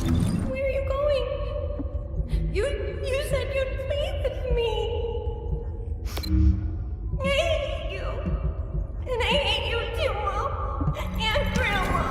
Where are you going? You said you'd play with me. I hate you. And I hate you too, Mom. And Grandma.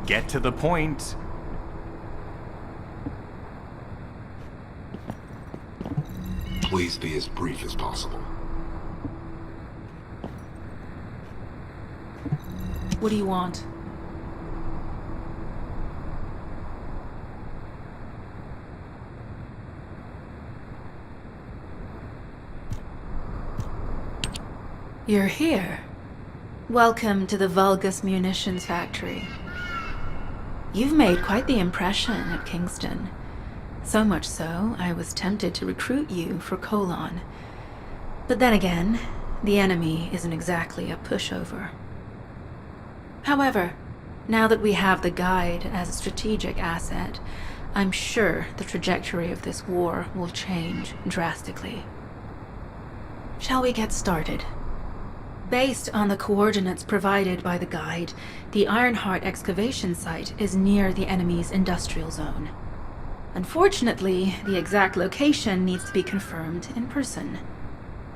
Get to the point. Please be as brief as possible. What do you want? You're here. Welcome to the Vulgus munitions factory. You've made quite the impression at Kingston. So much so, I was tempted to recruit you for Colon. But then again, the enemy isn't exactly a pushover. However, now that we have the guide as a strategic asset, I'm sure the trajectory of this war will change drastically. Shall we get started? Based on the coordinates provided by the guide, the Ironheart excavation site is near the enemy's industrial zone. Unfortunately, the exact location needs to be confirmed in person.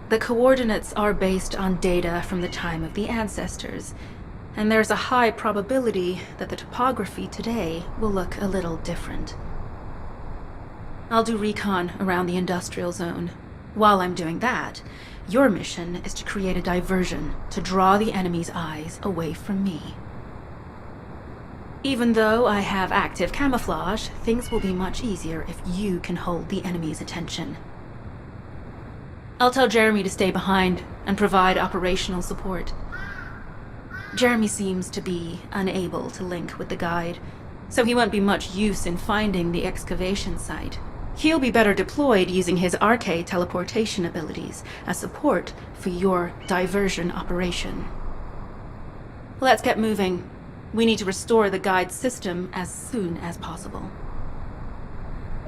The coordinates are based on data from the time of the ancestors, and there's a high probability that the topography today will look a little different. I'll do recon around the industrial zone. While I'm doing that, your mission is to create a diversion to draw the enemy's eyes away from me. Even though I have active camouflage, things will be much easier if you can hold the enemy's attention. I'll tell Jeremy to stay behind and provide operational support. Jeremy seems to be unable to link with the guide, so he won't be much use in finding the excavation site. He'll be better deployed using his arcade teleportation abilities as support for your diversion operation. Let's get moving. We need to restore the guide's system as soon as possible.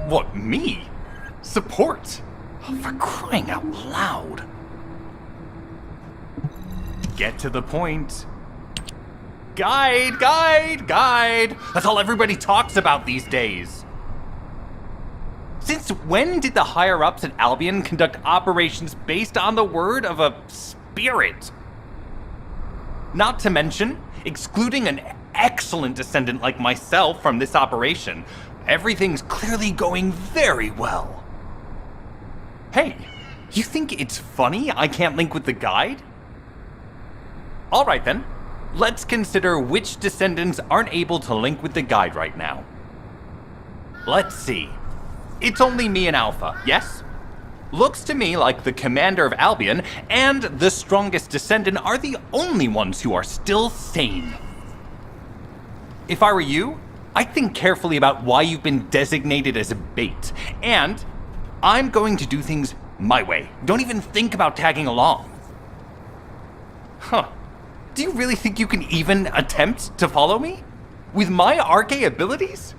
What, me? Support? Oh, for crying out loud. Get to the point. Guide, guide, guide! That's all everybody talks about these days. Since when did the higher-ups at Albion conduct operations based on the word of a spirit? Not to mention, excluding an excellent descendant like myself from this operation, everything's clearly going very well. Hey, you think it's funny I can't link with the guide? Alright then, let's consider which descendants aren't able to link with the guide right now. Let's see. It's only me and Alpha, yes? Looks to me like the commander of Albion and the strongest descendant are the only ones who are still sane. If I were you, I'd think carefully about why you've been designated as a bait, and I'm going to do things my way. Don't even think about tagging along. Huh. Do you really think you can even attempt to follow me? With my arcade abilities?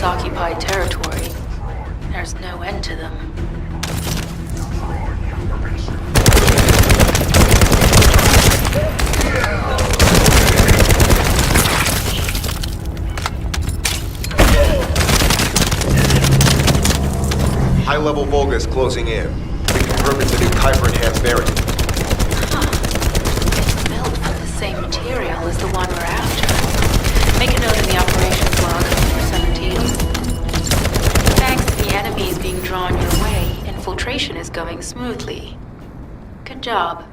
Occupied territory. There's no end to them. High-level Vulgus closing in. We confirm it's a new Kuiper-enhanced variant. It's built from the same material as the one we're after. Make a note in the operations log for 17. Thanks to the enemies being drawn your way, infiltration is going smoothly. Good job.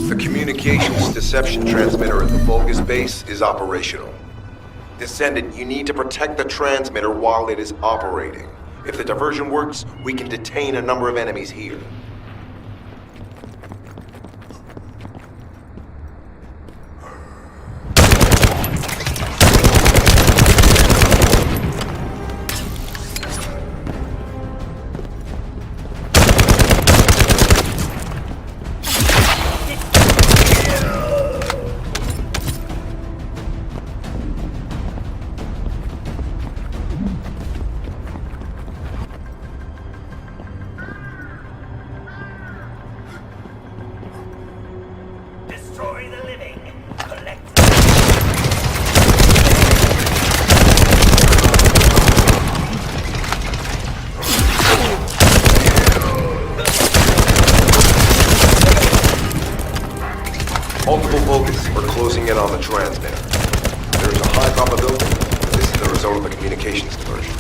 The communications deception transmitter at the Vulgus base is operational. Descendant, you need to protect the transmitter while it is operating. If the diversion works, we can detain a number of enemies here. Destroy the living. Collect Multiple Vulgus are closing in on the transmitter. There is a high probability that this is the result of a communications diversion.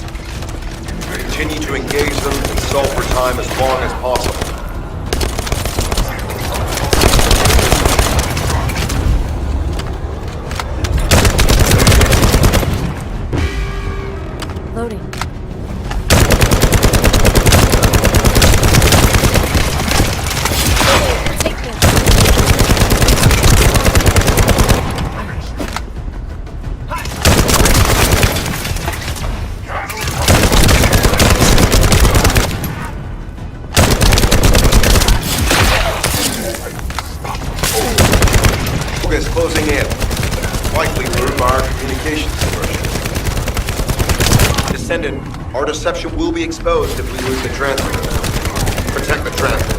Continue to engage them and solve for time as long as possible. Loading. Take this. Vulgus closing in. Likely lured by our communications distortion. Descendant, our deception will be exposed if we lose the transmitter. Protect the transmitter.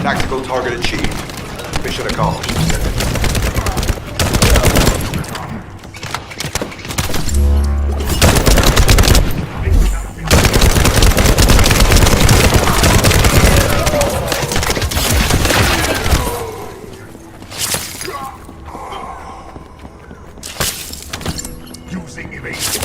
Tactical target achieved. Mission accomplished. Using evasion.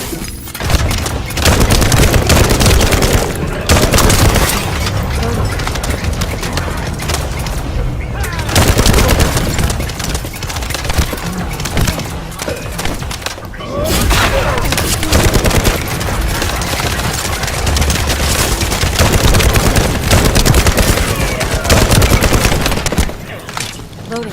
Loading.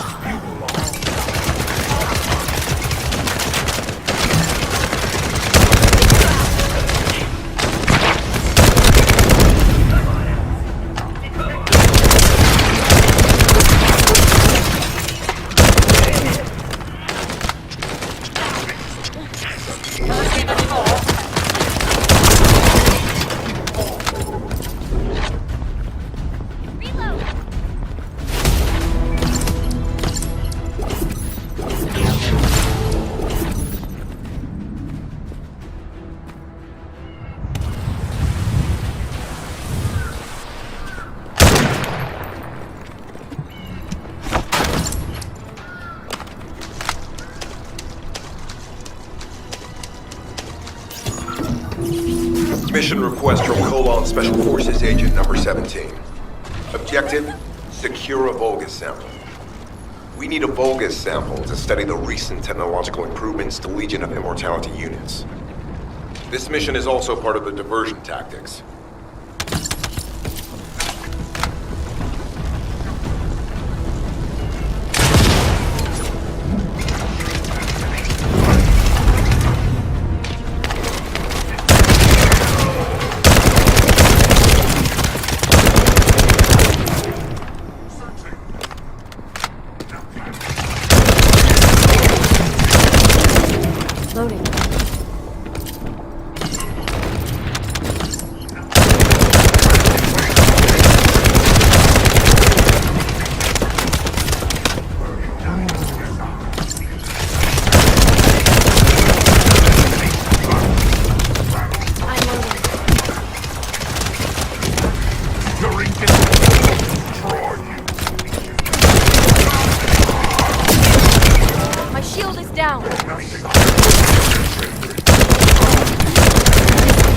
Mission request from Colon Special Forces Agent number 17. Objective, secure a Vulgus sample. We need a Vulgus sample to study the recent technological improvements to Legion of Immortality units. This mission is also part of the diversion tactics. Loading. My shield is down.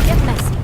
Get messy.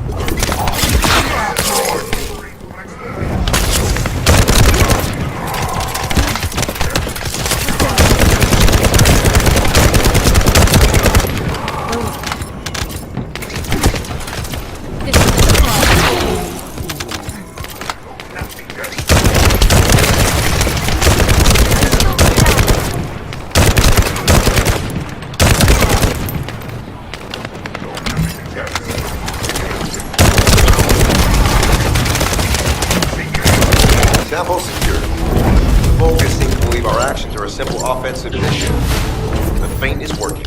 Sample secured. The Vulgus seem to believe our actions are a simple offensive initiative. The feint is working.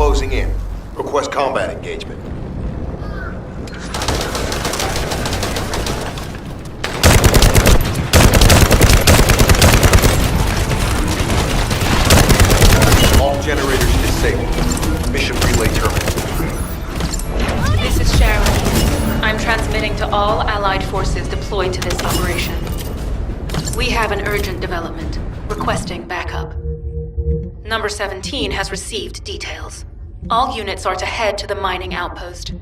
closing in. Request combat engagement. All generators disabled. Mission relay terminated. This is Sharon. I'm transmitting to all Allied forces deployed to this operation. We have an urgent development, requesting backup. Number 17 has received details. All units are to head to the mining outpost.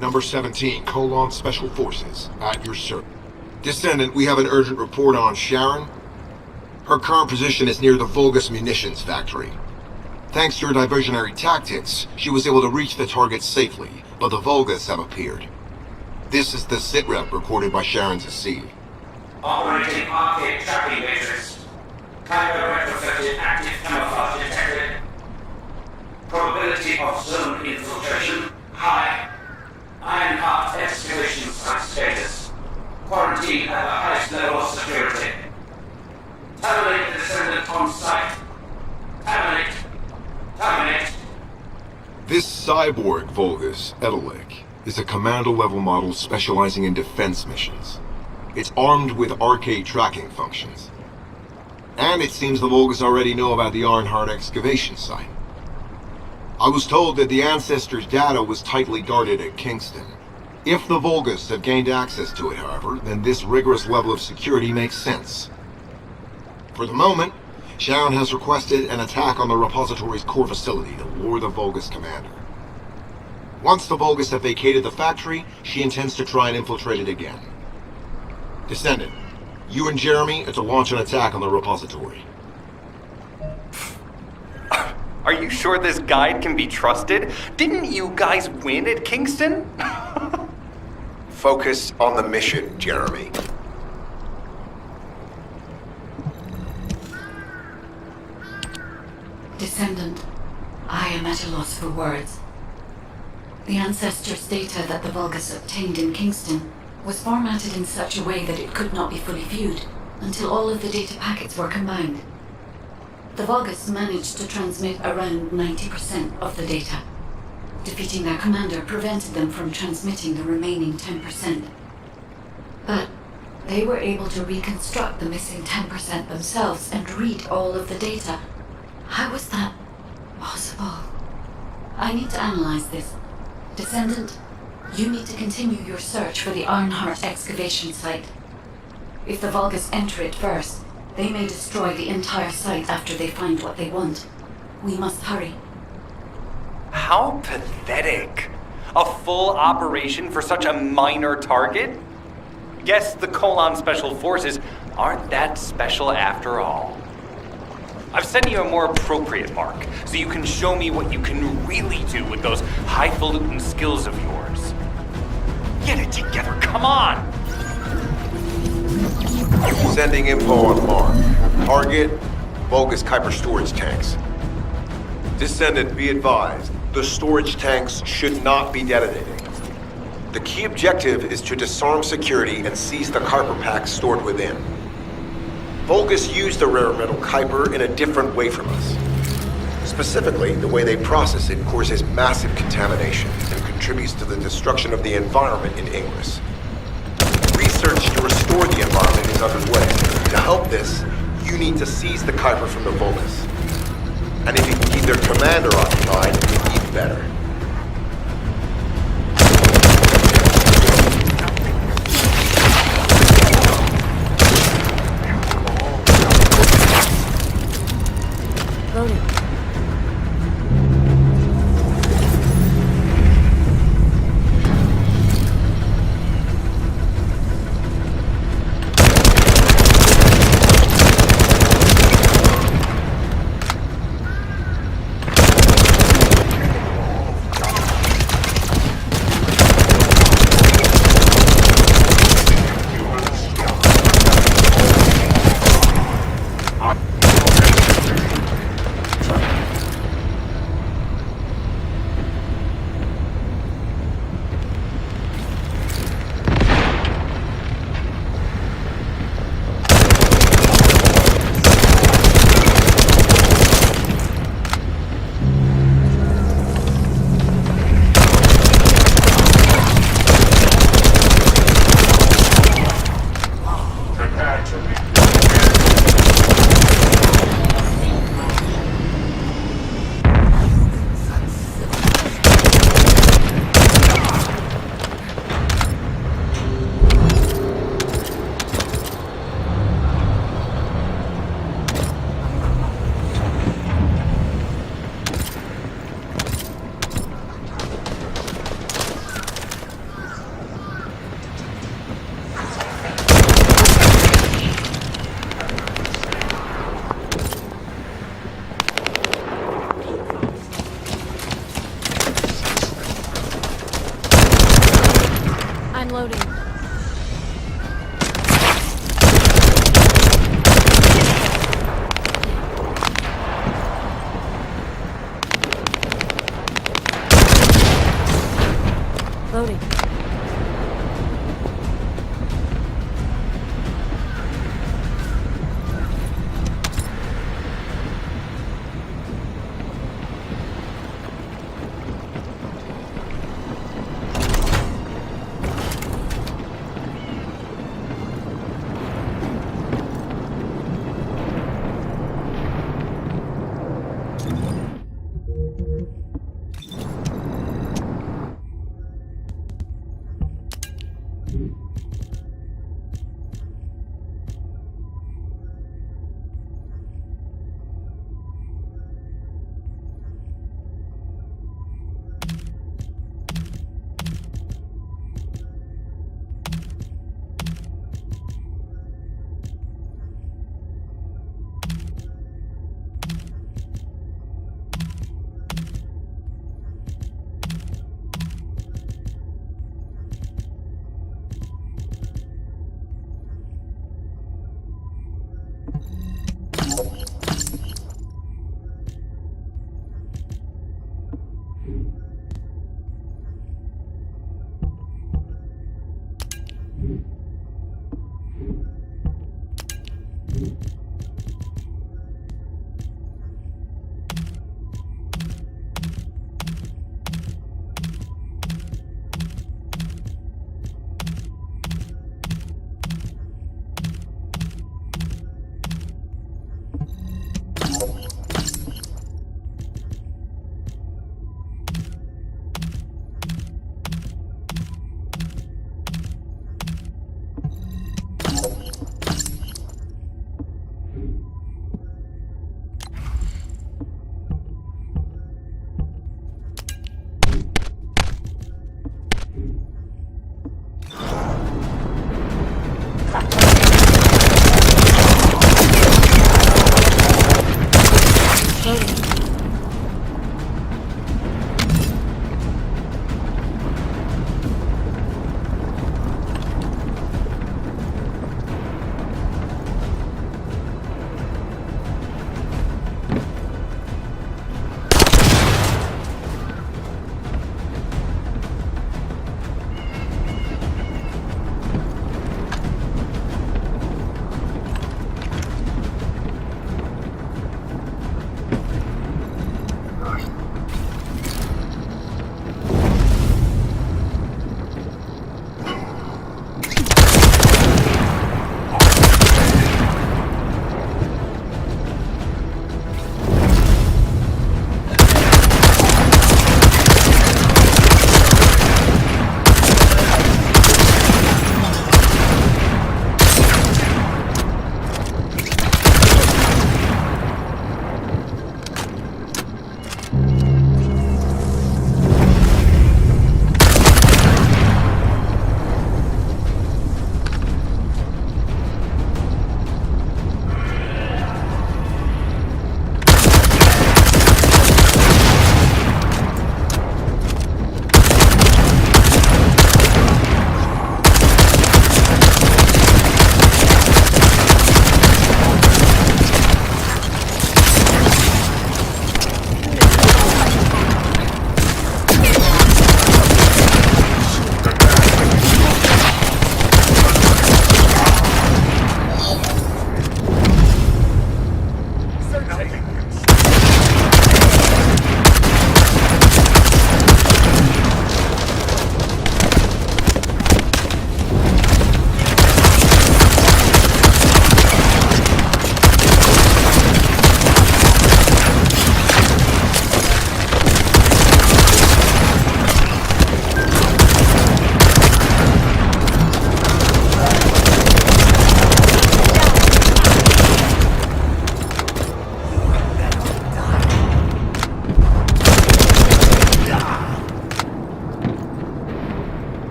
Number 17, Special Forces, at your service. Descendant, we have an urgent report on Sharon. Her current position is near the Vulgus munitions factory. Thanks to your diversionary tactics, she was able to reach the target safely, but the Vulgus have appeared. This is the sitrep recorded by Sharon's AC. Operating arcade tracking matrix. Kyber retrofitted active camouflage detected. Probability of zone infiltration high. Ironheart excavation site status. Quarantine at the highest level of security. Terminate the Descendant on site. Terminate. Terminate. This cyborg Vulgus, Edelik, is a commando-level model specializing in defense missions. It's armed with arcade tracking functions. And it seems the Vulgus already know about the Ironheart excavation site. I was told that the Ancestors' data was tightly guarded at Kingston. If the Vulgus have gained access to it, however, then this rigorous level of security makes sense. For the moment, Sharon has requested an attack on the repository's core facility to lure the Vulgus commander. Once the Vulgus have vacated the factory, she intends to try and infiltrate it again. Descendant, you and Jeremy are to launch an attack on the repository. Are you sure this guide can be trusted? Didn't you guys win at Kingston? Focus on the mission, Jeremy. Descendant, I am at a loss for words. The Ancestors' data that the Vulgus obtained in Kingston was formatted in such a way that it could not be fully viewed until all of the data packets were combined. The Vulgus managed to transmit around 90% of the data. Defeating their commander prevented them from transmitting the remaining 10%. But they were able to reconstruct the missing 10% themselves and read all of the data. How was that possible? I need to analyze this. Descendant, you need to continue your search for the Ironheart excavation site. If the Vulgus enter it first, they may destroy the entire site after they find what they want. We must hurry. How pathetic. A full operation for such a minor target? Guess the Special Forces aren't that special after all. I've sent you a more appropriate mark, so you can show me what you can really do with those highfalutin skills of yours. Get it together, come on! Sending info on mark. Target, Vulgus Kuiper storage tanks. Descendant, be advised, the storage tanks should not be detonating. The key objective is to disarm security and seize the Kuiper packs stored within. Vulgus use the rare metal Kuiper in a different way from us. Specifically, the way they process it causes massive contamination and contributes to the destruction of the environment in Ingress. Research to restore the environment is underway. To help this, you need to seize the Kuiper from the Vulgus. And if you can keep their commander occupied, even better. Loading. Loading. Loading.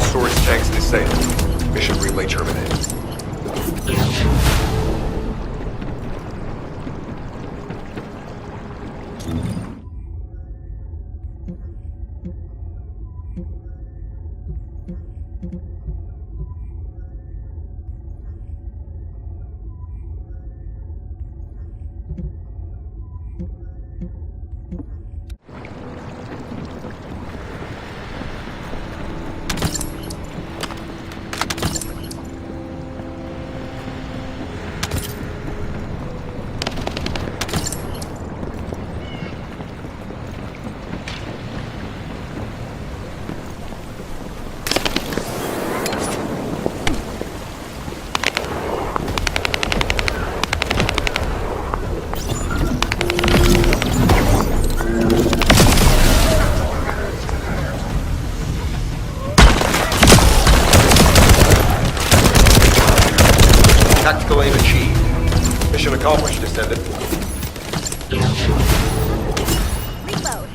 storage tanks disabled. Mission relay terminated. Tactical aim achieved. Mission accomplished, Descendant. Reload.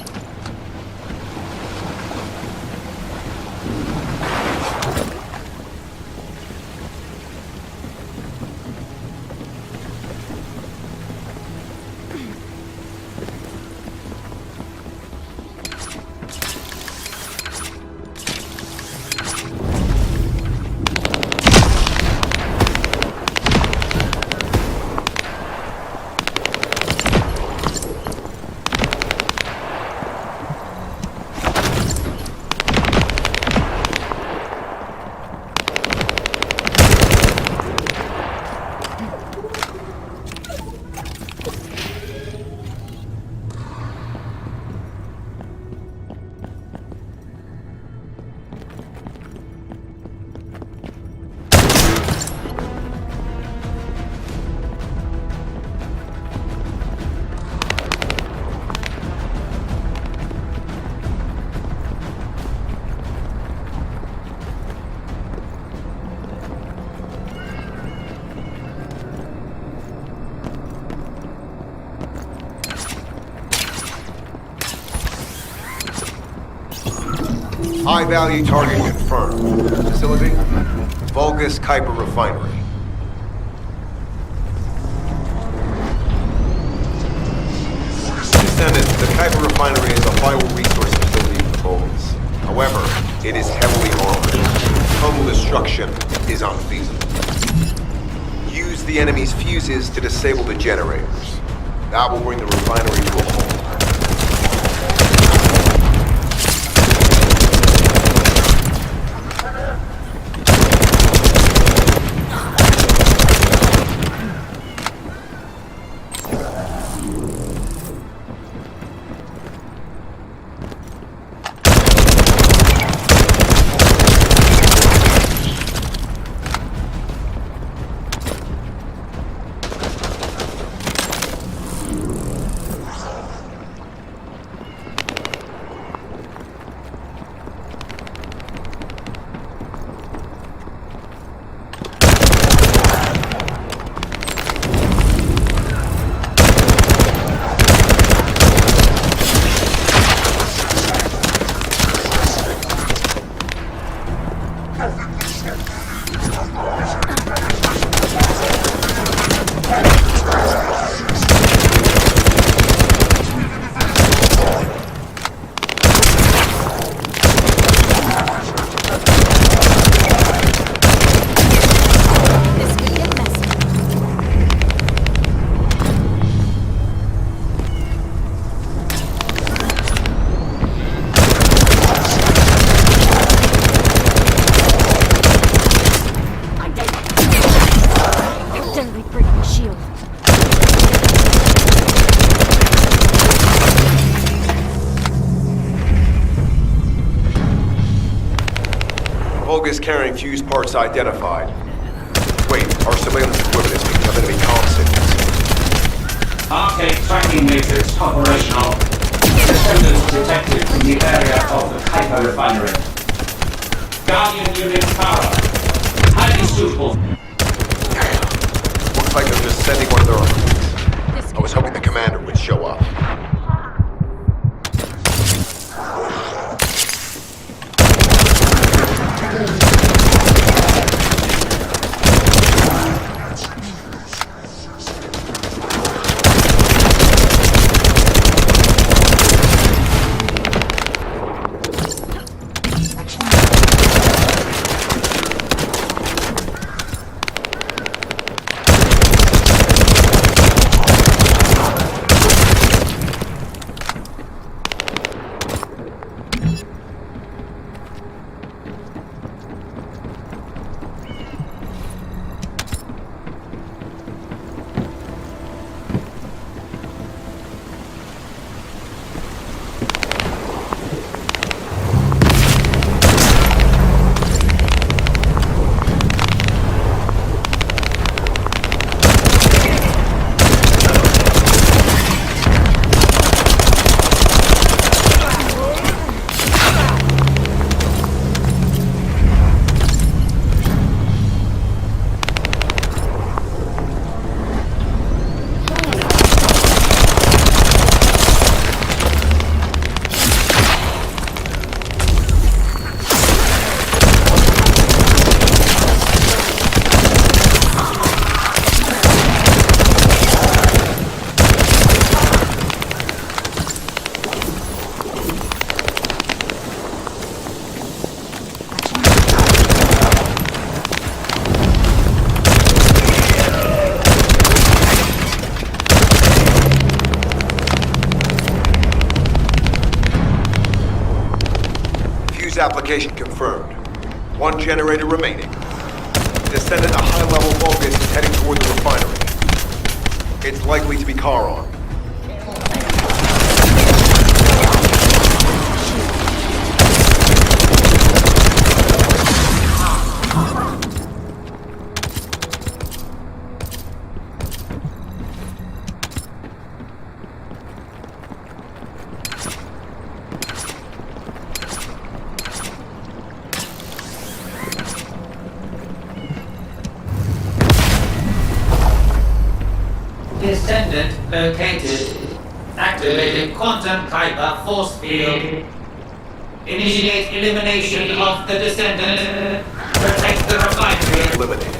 High-value target confirmed. Facility? Vulgus Kuiper Refinery. Descendant, the Kuiper Refinery is a vital resource facility for the Vulgus. However, it is heavily armored. Total destruction is unfeasible. Use the enemy's fuses to disable the generators. That will bring the refinery to a halt. Vulgus carrying fuse parts identified. Wait, our surveillance equipment is picking up enemy comm signals. Arcade tracking matrix operational. Descendants detected from the area of the Kuiper Refinery. Guardian unit power. Highly suitable. Damn. Looks like they're just sending one of their recruits. I was hoping the commander would show up. Application confirmed. One generator remaining. Descendant, a high-level Vulgus is heading toward the refinery. It's likely to be Charon. Descendant located. Activated quantum Kuiper force field. Initiate elimination of the Descendant. Protect the refinery. Eliminated.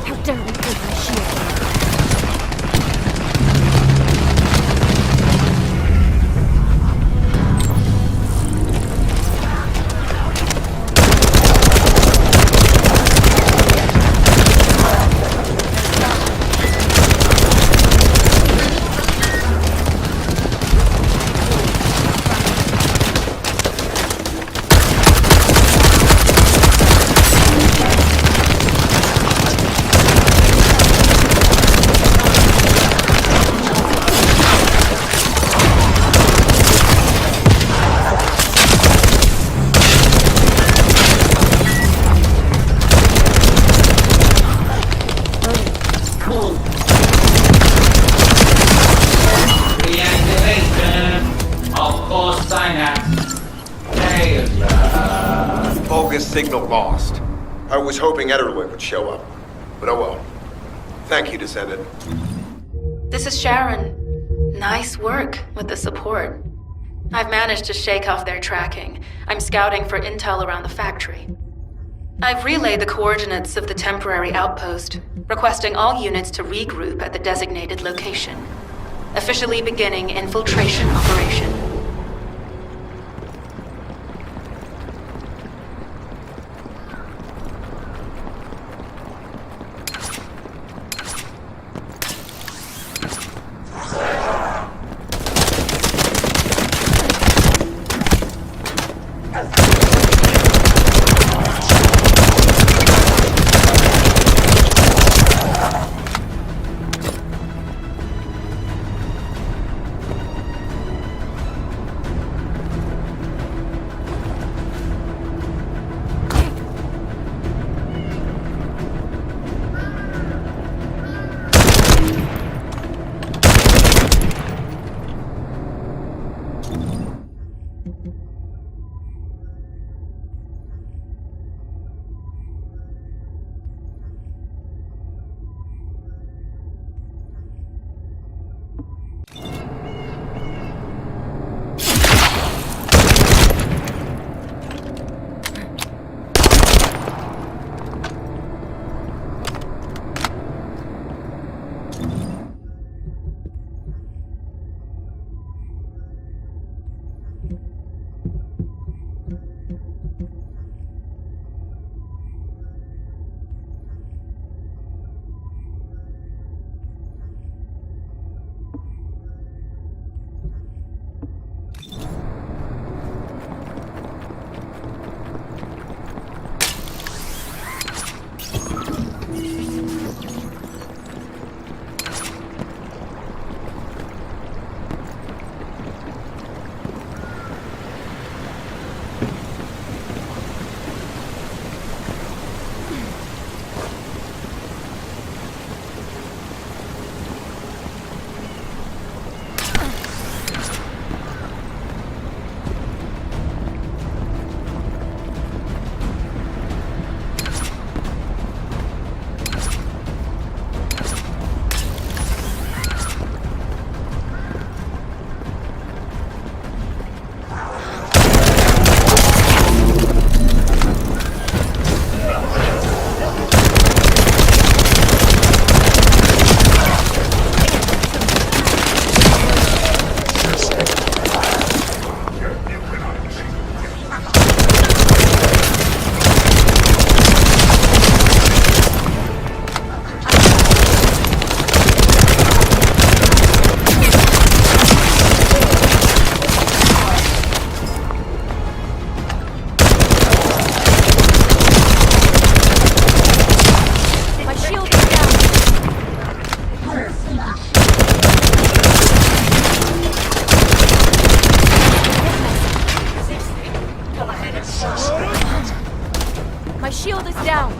How dare we take my shield? Signal lost. I was hoping Ederle would show up, but oh well. Thank you, Descendant. This is Sharon. Nice work with the support. I've managed to shake off their tracking. I'm scouting for intel around the factory. I've relayed the coordinates of the temporary outpost, requesting all units to regroup at the designated location. Officially beginning infiltration operation. My shield is down.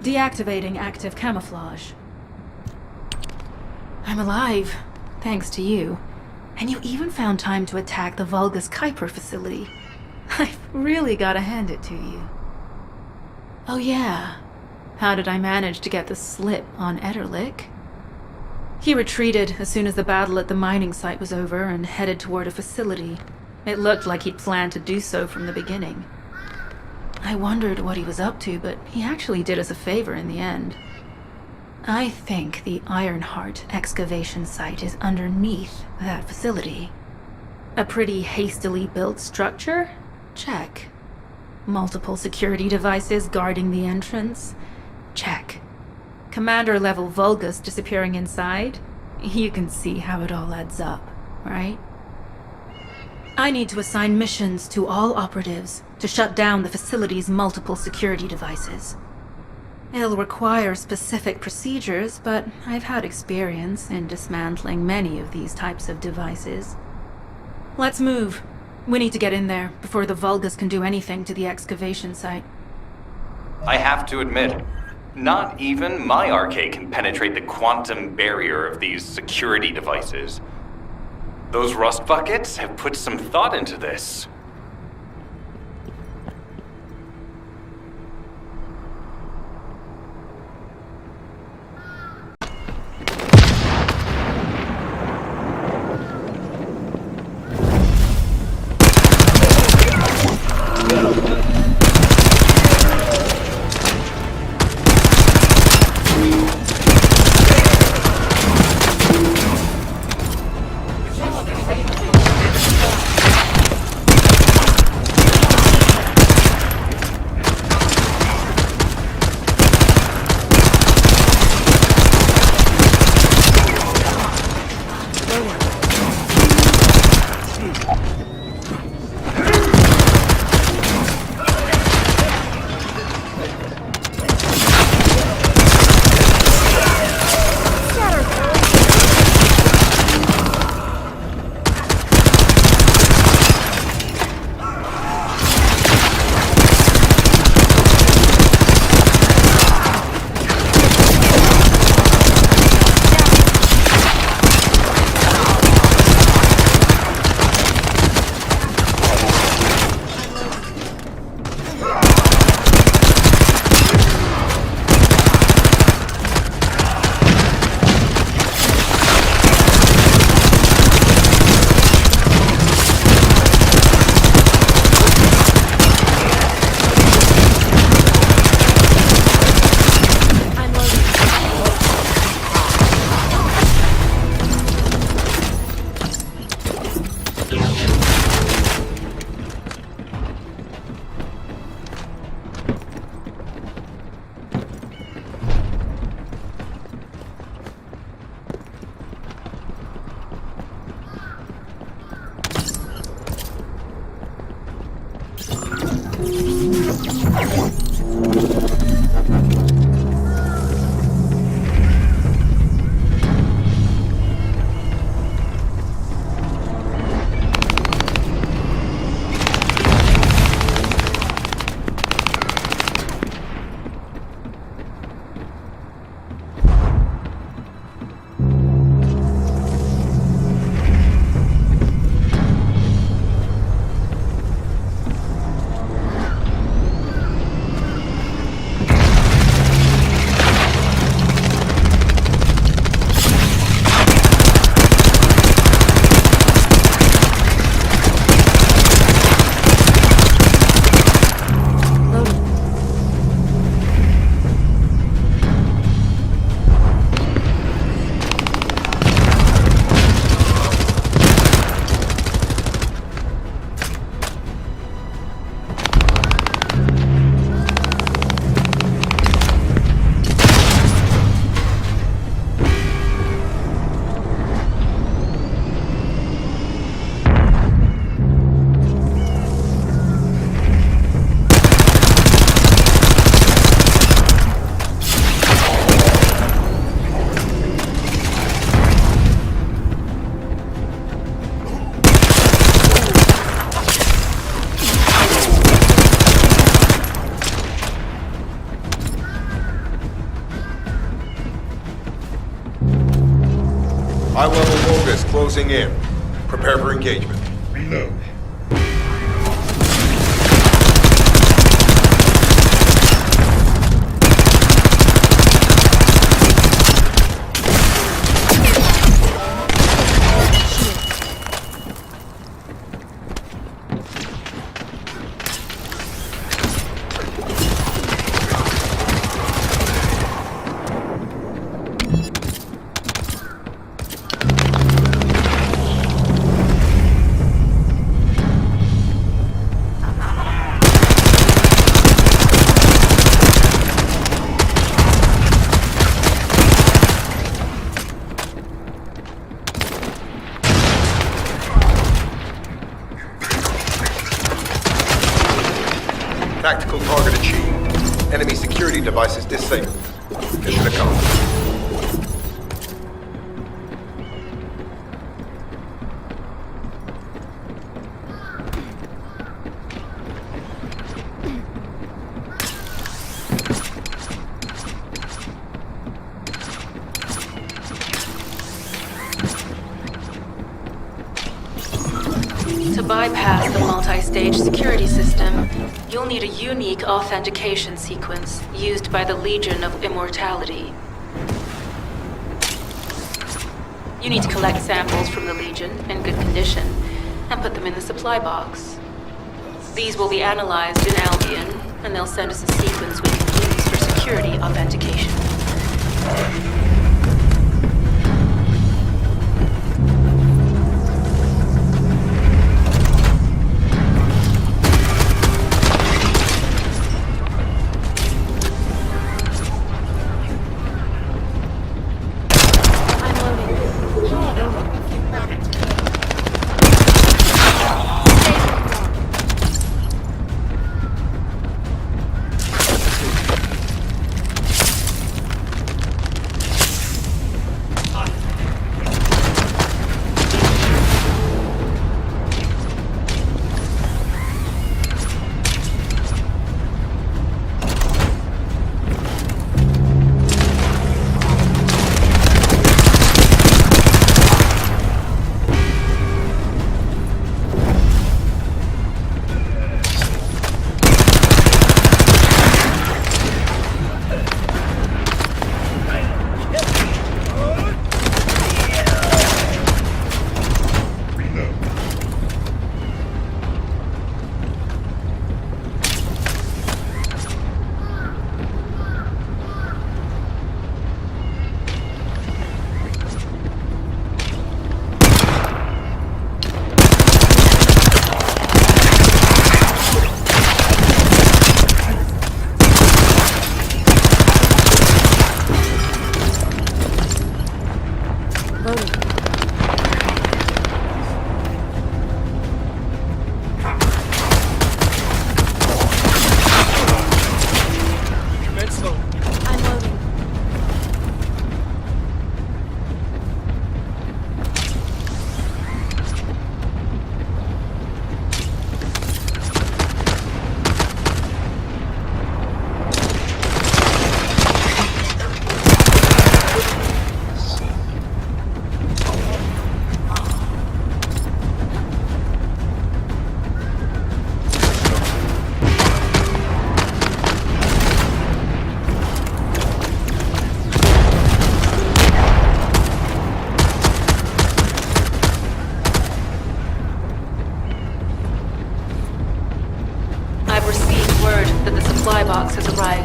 Deactivating active camouflage. I'm alive, thanks to you. And you even found time to attack the Vulgus Kuiper facility. I've really gotta hand it to you. Oh yeah, how did I manage to get the slip on Ederlich? He retreated as soon as the battle at the mining site was over and headed toward a facility. It looked like he'd planned to do so from the beginning. I wondered what he was up to, but he actually did us a favor in the end. I think the Ironheart excavation site is underneath that facility. A pretty hastily built structure? Check. Multiple security devices guarding the entrance? Check. Commander-level Vulgus disappearing inside? You can see how it all adds up, right? I need to assign missions to all operatives to shut down the facility's multiple security devices. It'll require specific procedures, but I've had experience in dismantling many of these types of devices. Let's move. We need to get in there before the Vulgus can do anything to the excavation site. I have to admit, not even my arcade can penetrate the quantum barrier of these security devices. Those rust buckets have put some thought into this. High-level Vulgus closing in. Prepare for engagement. Reload. Tactical target achieved. Enemy security devices disabled. Mission accomplished. To bypass the multi-stage security system, you'll need a unique authentication sequence used by the Legion of Immortality. You need to collect samples from the Legion in good condition and put them in the supply box. These will be analyzed in Albion, and they'll send us a sequence we can use for security authentication.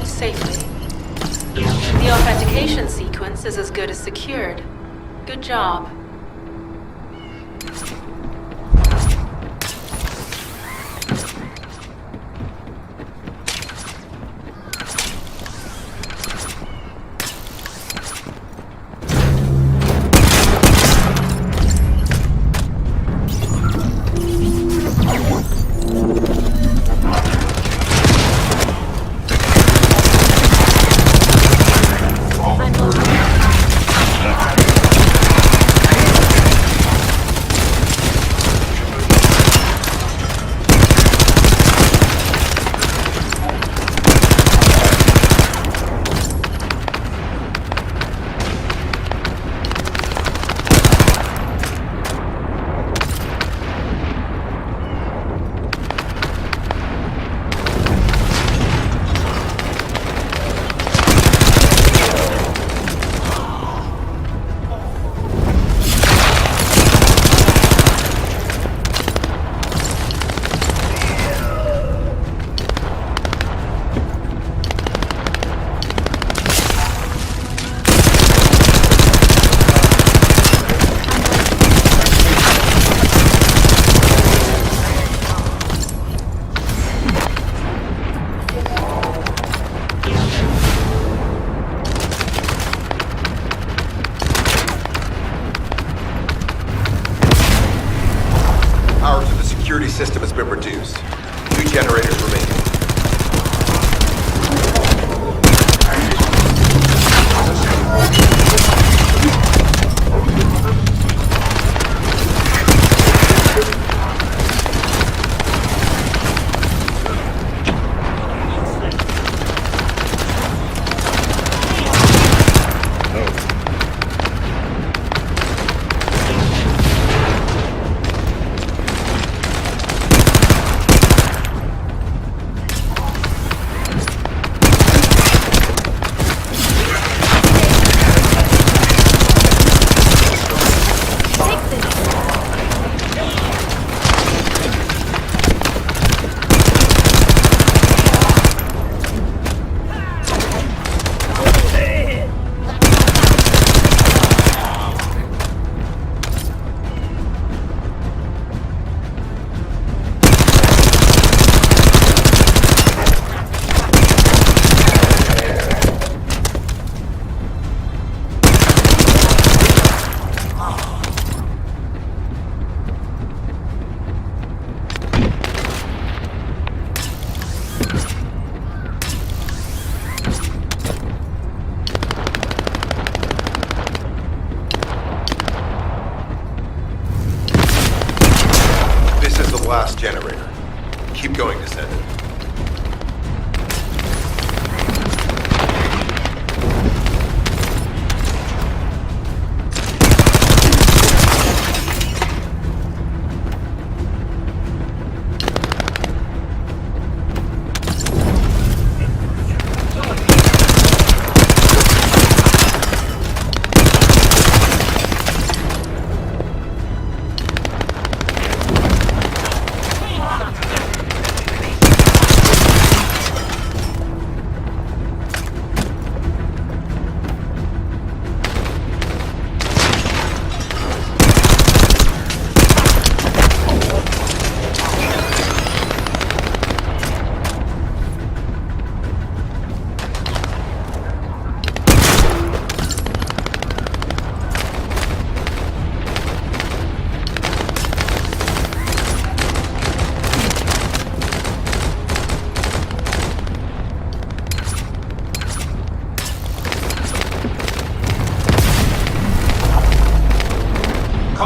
Safely. The authentication sequence is as good as secured. Good job.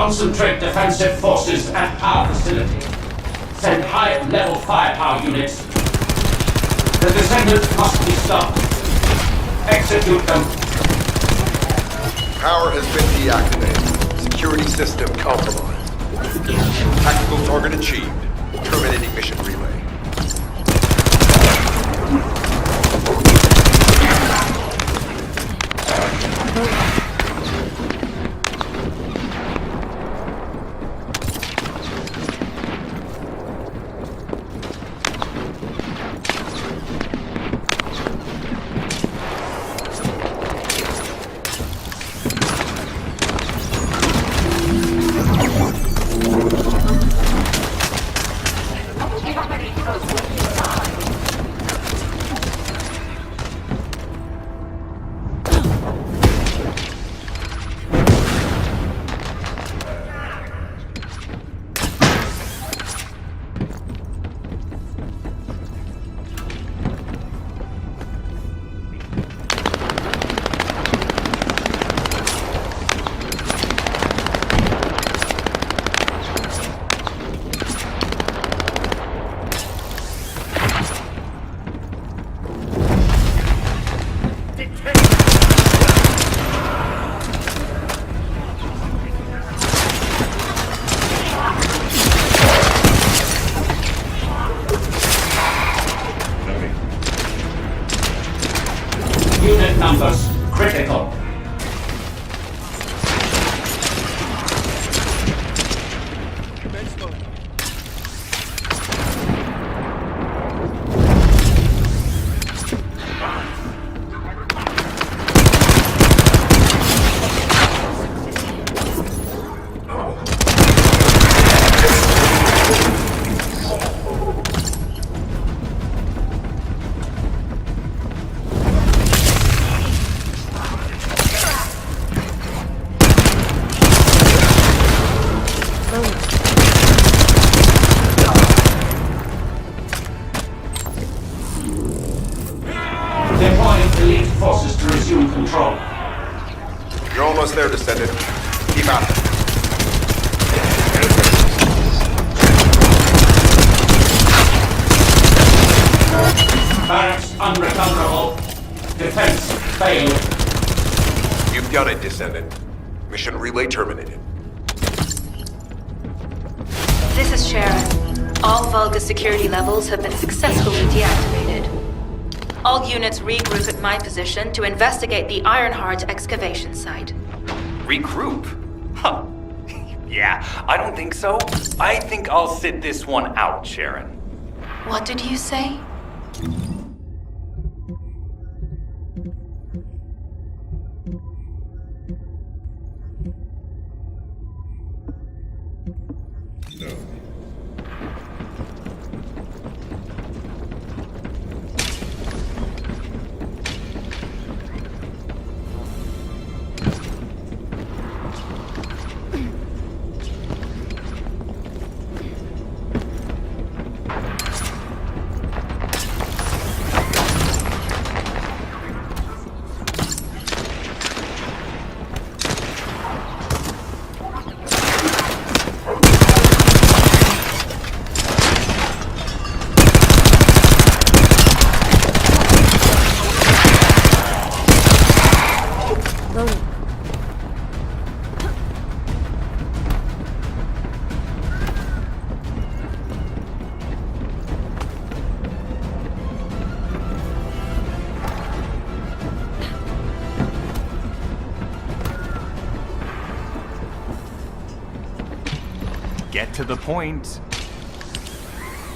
Concentrate defensive forces at our facility. Send high-level firepower units. The Descendant must be stopped. Execute them. Power has been deactivated. Security system compromised. Tactical target achieved. Terminating mission relay. Unit numbers critical. Deploying elite forces to resume control. You're almost there, Descendant. Keep at it. Barracks unrecoverable. Defense failed. You've done it, Descendant. Mission relay terminated. This is Sharon. All Vulgus security levels have been successfully deactivated. All units regroup at my position to investigate the Ironheart excavation site. Regroup? Huh. Yeah, I don't think so. I think I'll sit this one out, Sharon. What did you say? Get to the point.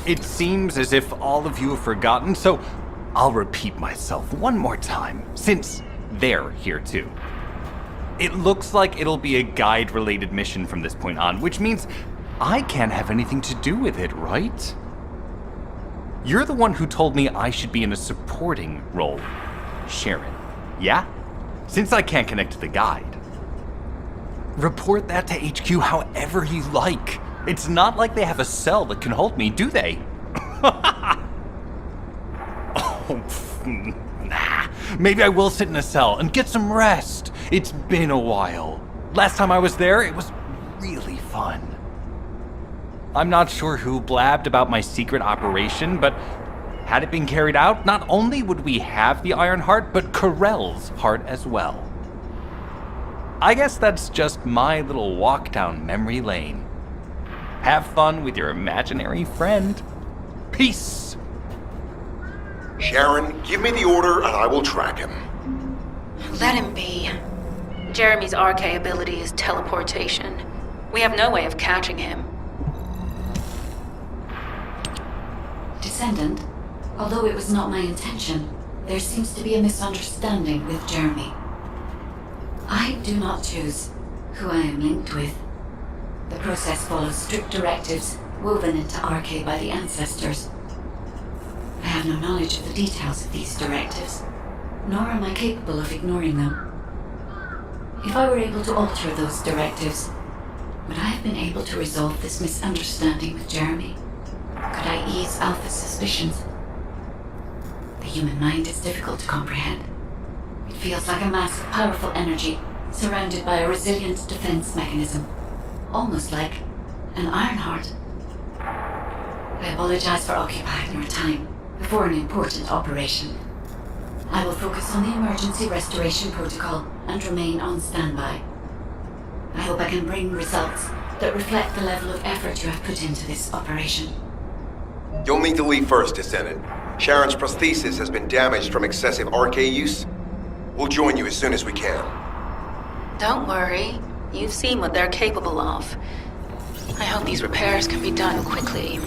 It seems as if all of you have forgotten, so I'll repeat myself one more time, since they're here too. It looks like it'll be a guide-related mission from this point on, which means I can't have anything to do with it, right? You're the one who told me I should be in a supporting role, Sharon. Yeah? Since I can't connect to the guide. Report that to HQ however you like. It's not like they have a cell that can hold me, do they? Nah. Maybe I will sit in a cell and get some rest. It's been a while. Last time I was there, it was really fun. I'm not sure who blabbed about my secret operation, but had it been carried out, not only would we have the Iron Heart, but Corell's heart as well. I guess that's just my little walk down memory lane. Have fun with your imaginary friend. Peace. Sharon, give me the order and I will track him. Let him be. Jeremy's RK ability is teleportation. We have no way of catching him. Descendant, although it was not my intention, there seems to be a misunderstanding with Jeremy. I do not choose who I am linked with. The process follows strict directives woven into RK by the ancestors. I have no knowledge of the details of these directives, nor am I capable of ignoring them. If I were able to alter those directives, would I have been able to resolve this misunderstanding with Jeremy? Could I ease Alpha's suspicions? The human mind is difficult to comprehend. It feels like a mass of powerful energy surrounded by a resilient defense mechanism, almost like an iron heart. I apologize for occupying your time before an important operation. I will focus on the emergency restoration protocol and remain on standby. I hope I can bring results that reflect the level of effort you have put into this operation. You'll need to leave first, Descendant. Sharon's prosthesis has been damaged from excessive RK use. We'll join you as soon as we can. Don't worry. You've seen what they're capable of. I hope these repairs can be done quickly.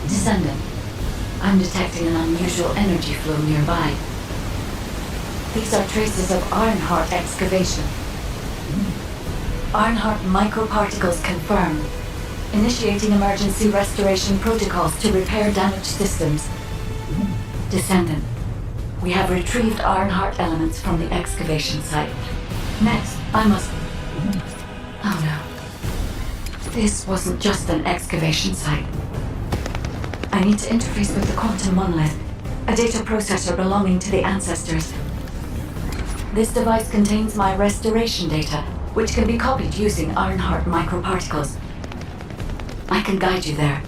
Descendant, I'm detecting an unusual energy flow nearby. These are traces of Ironheart excavation. Ironheart microparticles confirmed. Initiating emergency restoration protocols to repair damaged systems. Descendant, we have retrieved Ironheart elements from the excavation site. Next, I must... Oh no. This wasn't just an excavation site. I need to interface with the quantum monolith, a data processor belonging to the ancestors. This device contains my restoration data, which can be copied using Ironheart microparticles. I can guide you there.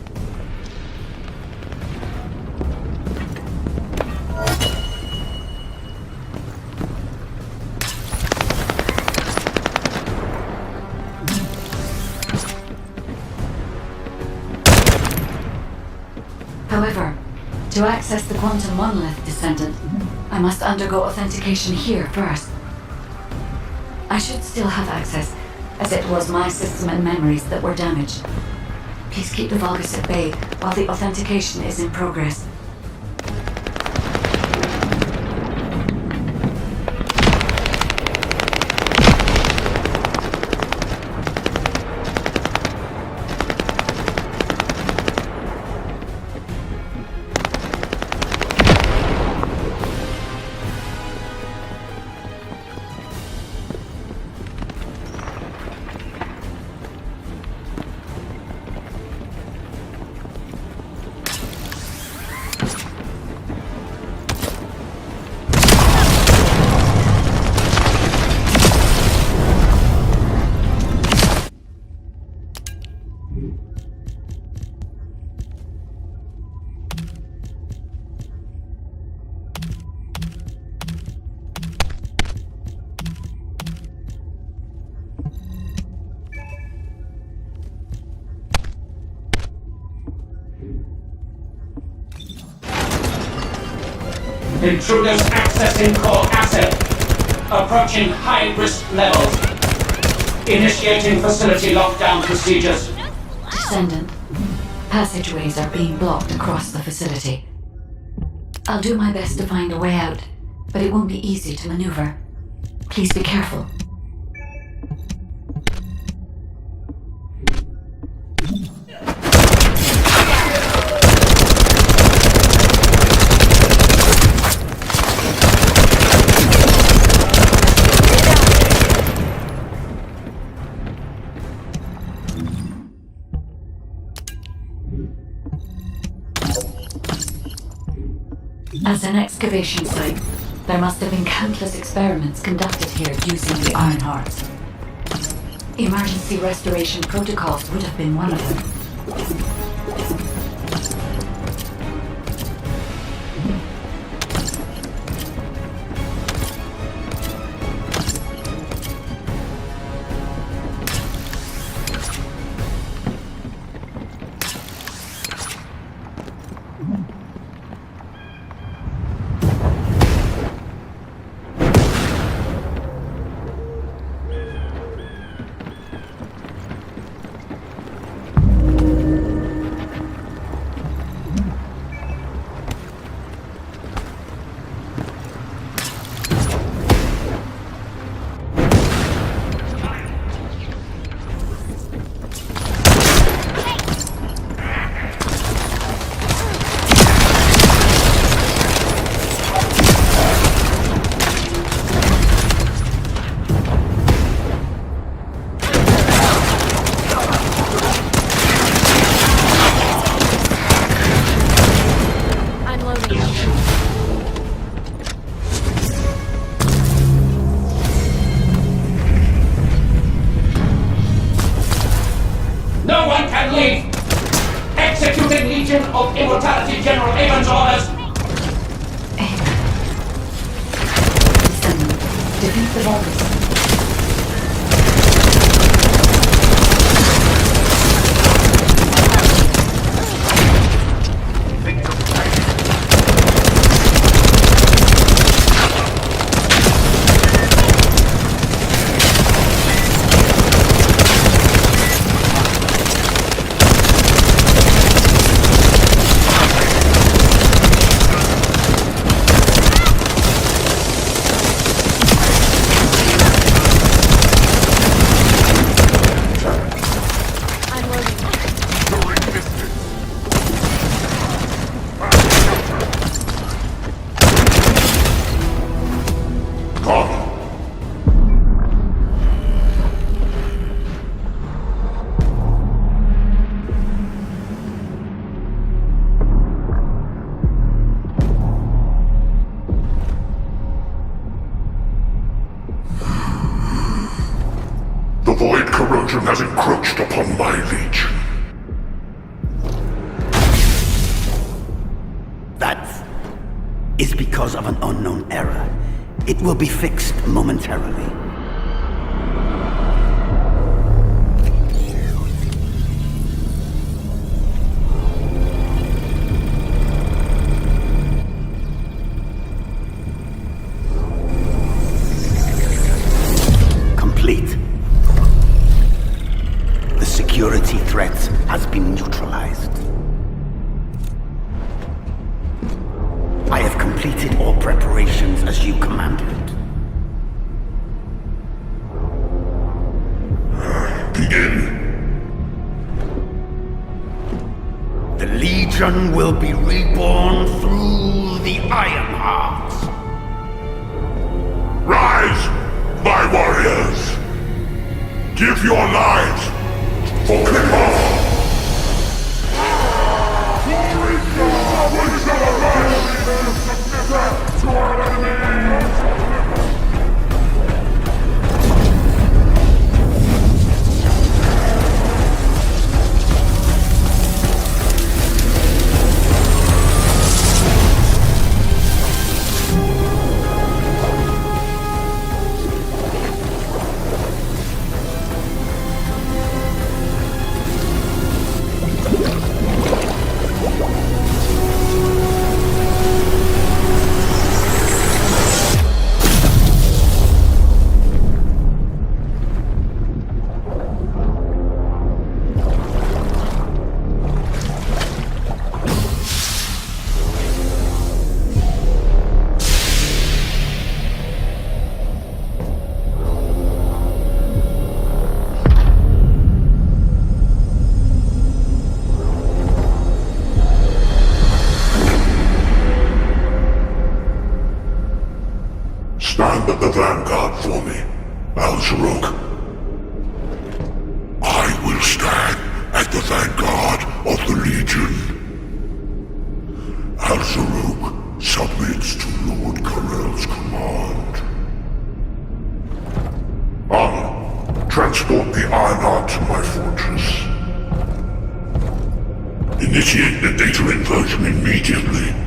However, to access the quantum monolith, Descendant, I must undergo authentication here first. I should still have access, as it was my system and memories that were damaged. Please keep the Vulgus at bay while the authentication is in progress. Intruders accessing core asset. Approaching high-risk levels. Initiating facility lockdown procedures. Descendant. Passageways are being blocked across the facility. I'll do my best to find a way out, but it won't be easy to maneuver. Please be careful. As an excavation site, there must have been countless experiments conducted here using the Iron Hearts. Emergency restoration protocols would have been one of them. Has encroached upon my legion. That is because of an unknown error. It will be fixed momentarily. Complete. Security threat has been neutralized. I have completed all preparations as you commanded. Begin. The Legion will be reborn through the Iron Heart. Rise, my warriors! Give your lives for kickoff! the vanguard for me, Al-Zaruk. I will stand at the vanguard of the Legion. Al-Zaruk submits to Lord Karel's command. Anna, transport the Ironheart to my fortress. Initiate the data inversion immediately.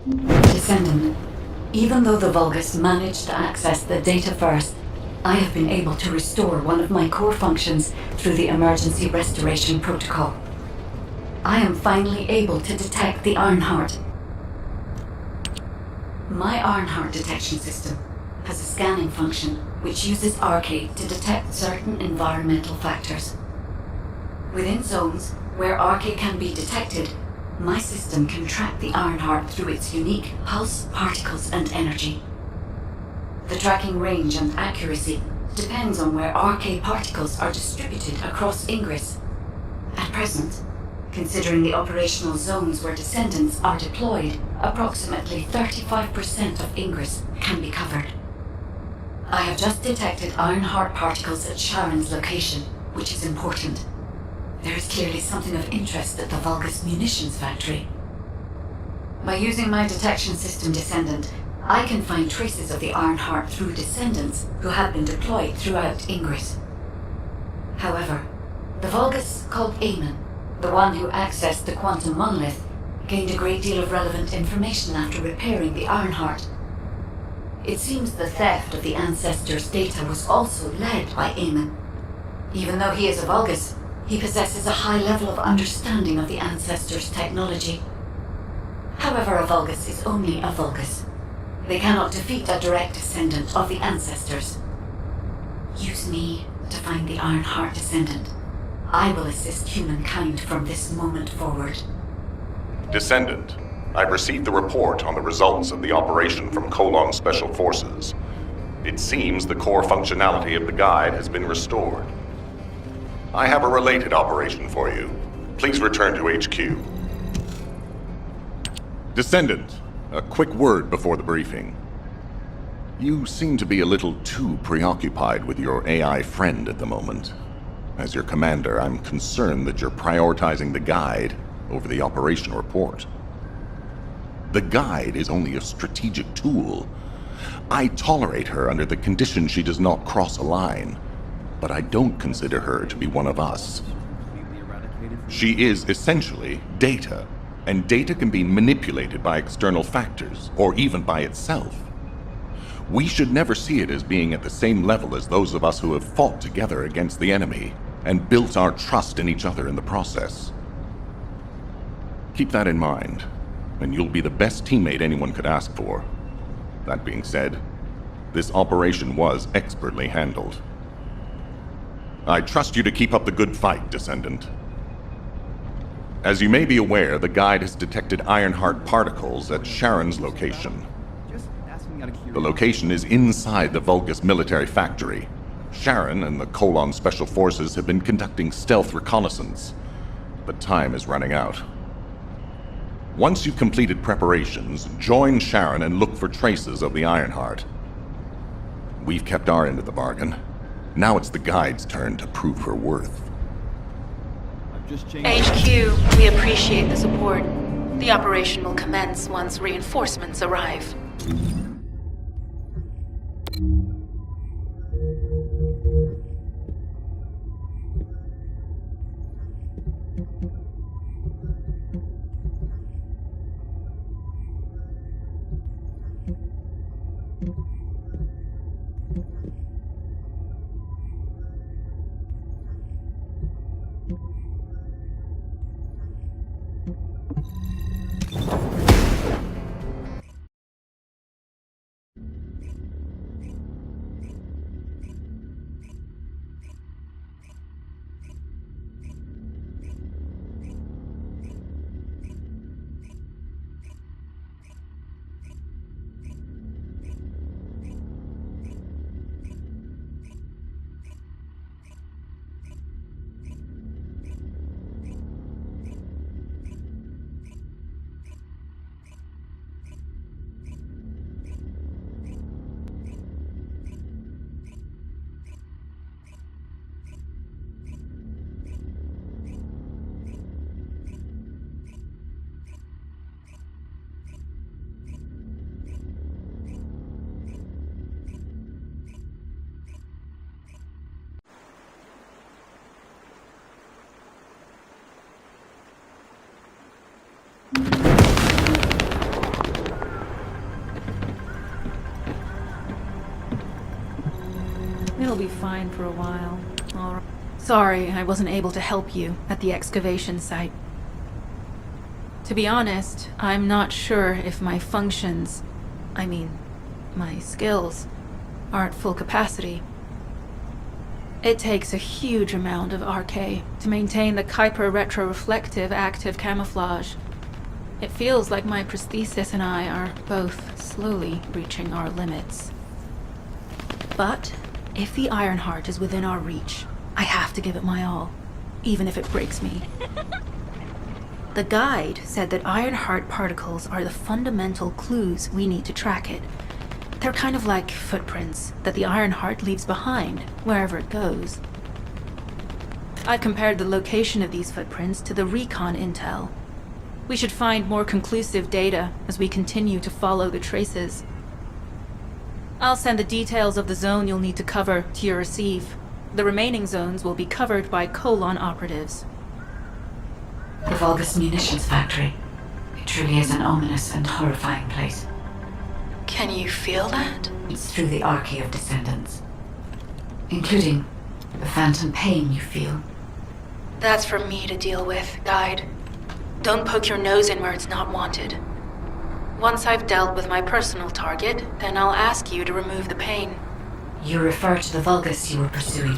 Descendant, even though the Vulgus managed to access the data first, I have been able to restore one of my core functions through the emergency restoration protocol. I am finally able to detect the Ironheart. My Ironheart detection system has a scanning function which uses Arcade to detect certain environmental factors. Within zones where Arcade can be detected, my system can track the Ironheart through its unique pulse, particles, and energy. The tracking range and accuracy depends on where Arcade particles are distributed across Ingress. At present, considering the operational zones where Descendants are deployed, approximately 35% of Ingress can be covered. I have just detected Ironheart particles at Sharon's location, which is important. There is clearly something of interest at the Vulgus munitions factory. By using my detection system Descendant, I can find traces of the Ironheart through Descendants who have been deployed throughout Ingress. However, the Vulgus called Eamon, the one who accessed the quantum monolith, gained a great deal of relevant information after repairing the Ironheart. It seems the theft of the Ancestors' data was also led by Eamon. Even though he is a Vulgus, he possesses a high level of understanding of the Ancestors' technology. However, a Vulgus is only a Vulgus. They cannot defeat a direct descendant of the Ancestors. Use me to find the Ironheart Descendant. I will assist humankind from this moment forward. Descendant, I've received the report on the results of the operation from Colon Special Forces. It seems the core functionality of the guide has been restored. I have a related operation for you. Please return to HQ. Descendant, a quick word before the briefing. You seem to be a little too preoccupied with your AI friend at the moment. As your commander, I'm concerned that you're prioritizing the guide over the operation report. The guide is only a strategic tool. I tolerate her under the condition she does not cross a line, but I don't consider her to be one of us. She is essentially data, and data can be manipulated by external factors, or even by itself. We should never see it as being at the same level as those of us who have fought together against the enemy and built our trust in each other in the process. Keep that in mind, and you'll be the best teammate anyone could ask for. That being said, this operation was expertly handled. I trust you to keep up the good fight, Descendant. As you may be aware, the guide has detected Ironheart particles at Sharon's location. The location is inside the Vulgus military factory. Sharon and the Colon Special Forces have been conducting stealth reconnaissance, but time is running out. Once you've completed preparations, join Sharon and look for traces of the Ironheart. We've kept our end of the bargain. Now it's the guide's turn to prove her worth. HQ, we appreciate the support. The operation will commence once reinforcements arrive. It'll be fine for a while. All right. Sorry, I wasn't able to help you at the excavation site. To be honest, I'm not sure if my functions, my skills, are at full capacity. It takes a huge amount of RK to maintain the Kuiper retroreflective active camouflage. It feels like my prosthesis and I are both slowly reaching our limits. But if the Ironheart is within our reach, I have to give it my all, even if it breaks me. The guide said that Ironheart particles are the fundamental clues we need to track it. They're kind of like footprints that the Ironheart leaves behind, wherever it goes. I compared the location of these footprints to the recon intel. We should find more conclusive data as we continue to follow the traces. I'll send the details of the zone you'll need to cover to your receive. The remaining zones will be covered by Colon operatives. The Vulgus munitions factory. It truly is an ominous and horrifying place. Can you feel that? It's through the archy of descendants, including the phantom pain you feel. That's for me to deal with, Guide. Don't poke your nose in where it's not wanted. Once I've dealt with my personal target, then I'll ask you to remove the pain. You refer to the Vulgus you were pursuing.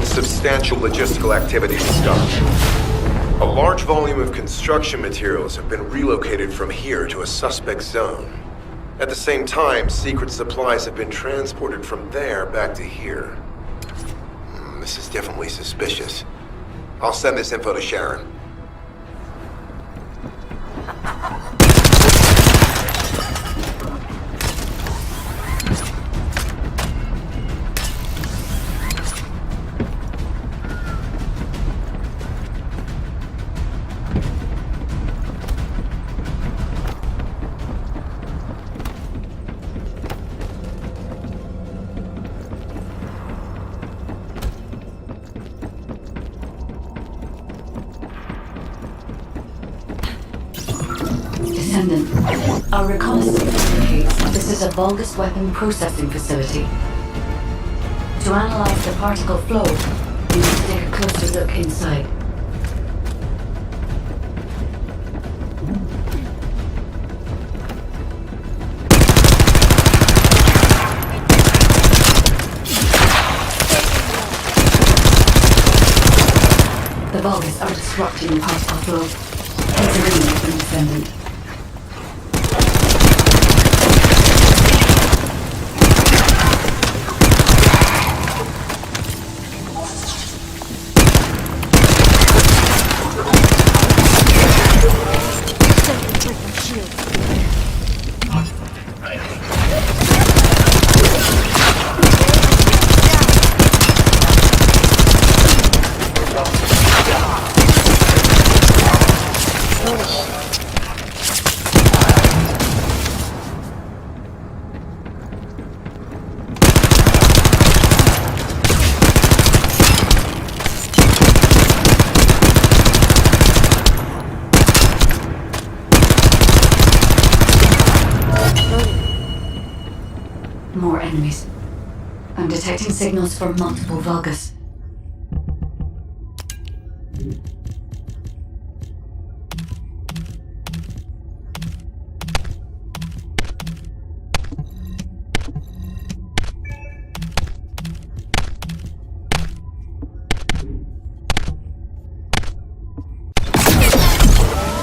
Substantial logistical activity discovered. A large volume of construction materials have been relocated from here to a suspect zone. At the same time, secret supplies have been transported from there back to here. This is definitely suspicious. I'll send this info to Sharon. Descendant, our reconnaissance indicates this is a Vulgus weapon processing facility. To analyze the particle flow, we need to take a closer look inside. The Vulgus are disrupting the particle flow. It's a ring from Descendant. More enemies. I'm detecting signals from multiple Vulgus.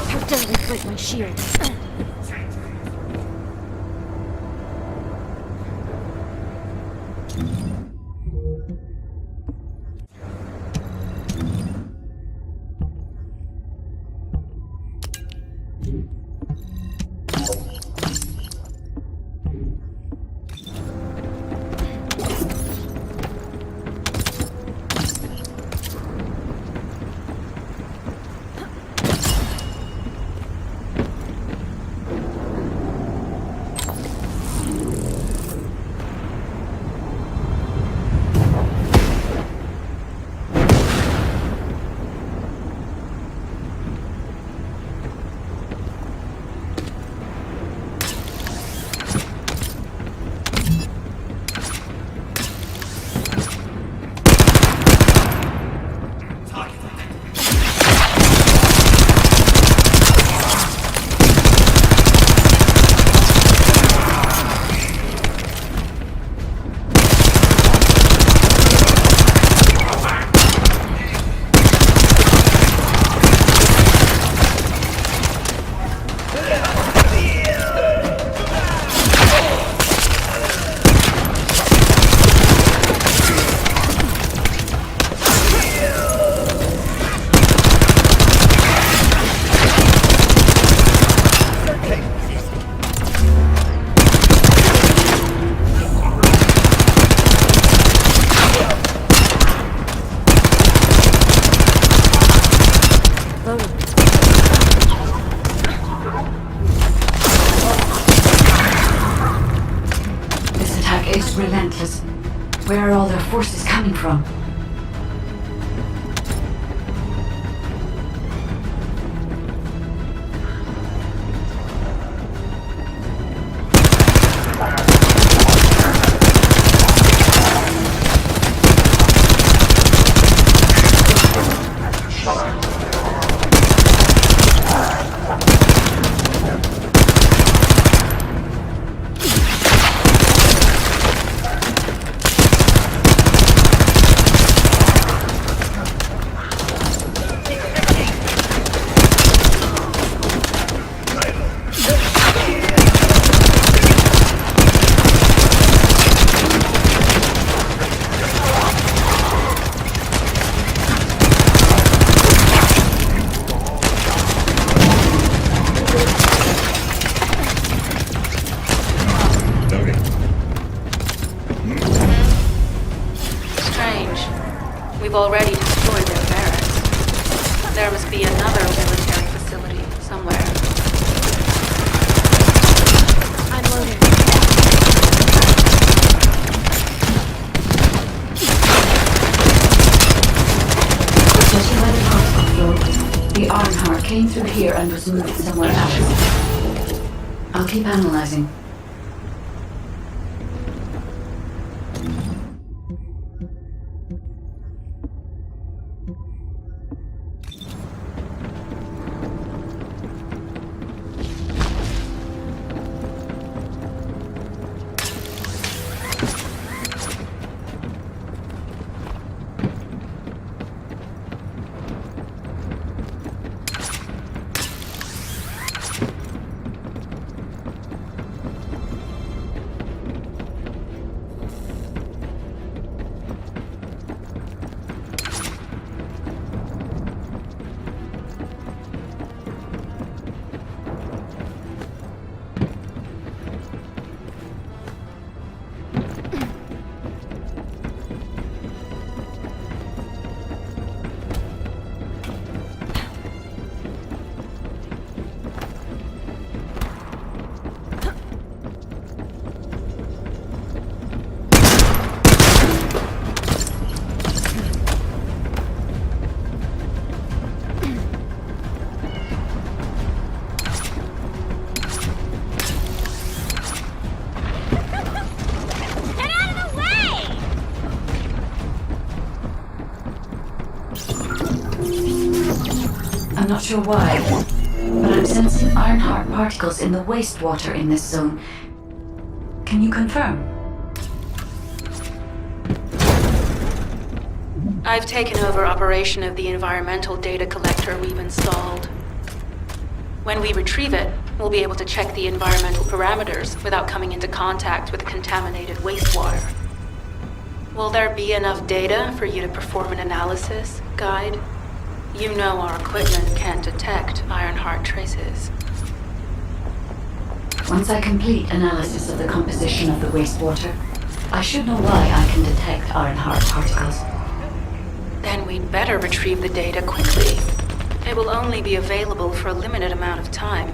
How dare they break my shield? Relentless. Where are all their forces coming from? You've already destroyed their barracks. There must be another military facility somewhere. I'm loaded. Judging by the particle flow, the Ironheart came through here and was moved somewhere else. I'll keep analyzing. I'm not sure why, but I'm sensing Ironheart particles in the wastewater in this zone. Can you confirm? I've taken over operation of the environmental data collector we've installed. When we retrieve it, we'll be able to check the environmental parameters without coming into contact with contaminated wastewater. Will there be enough data for you to perform an analysis, Guide? You know our equipment can't detect Ironheart traces. Once I complete analysis of the composition of the wastewater, I should know why I can detect Ironheart particles. Then we'd better retrieve the data quickly. It will only be available for a limited amount of time.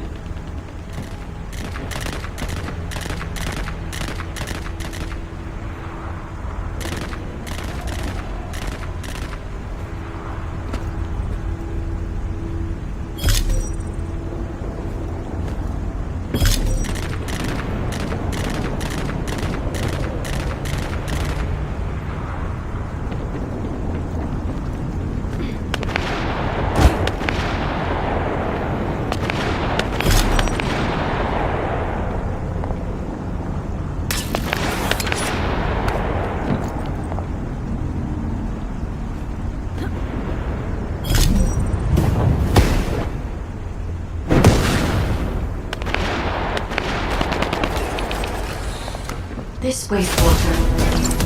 This wastewater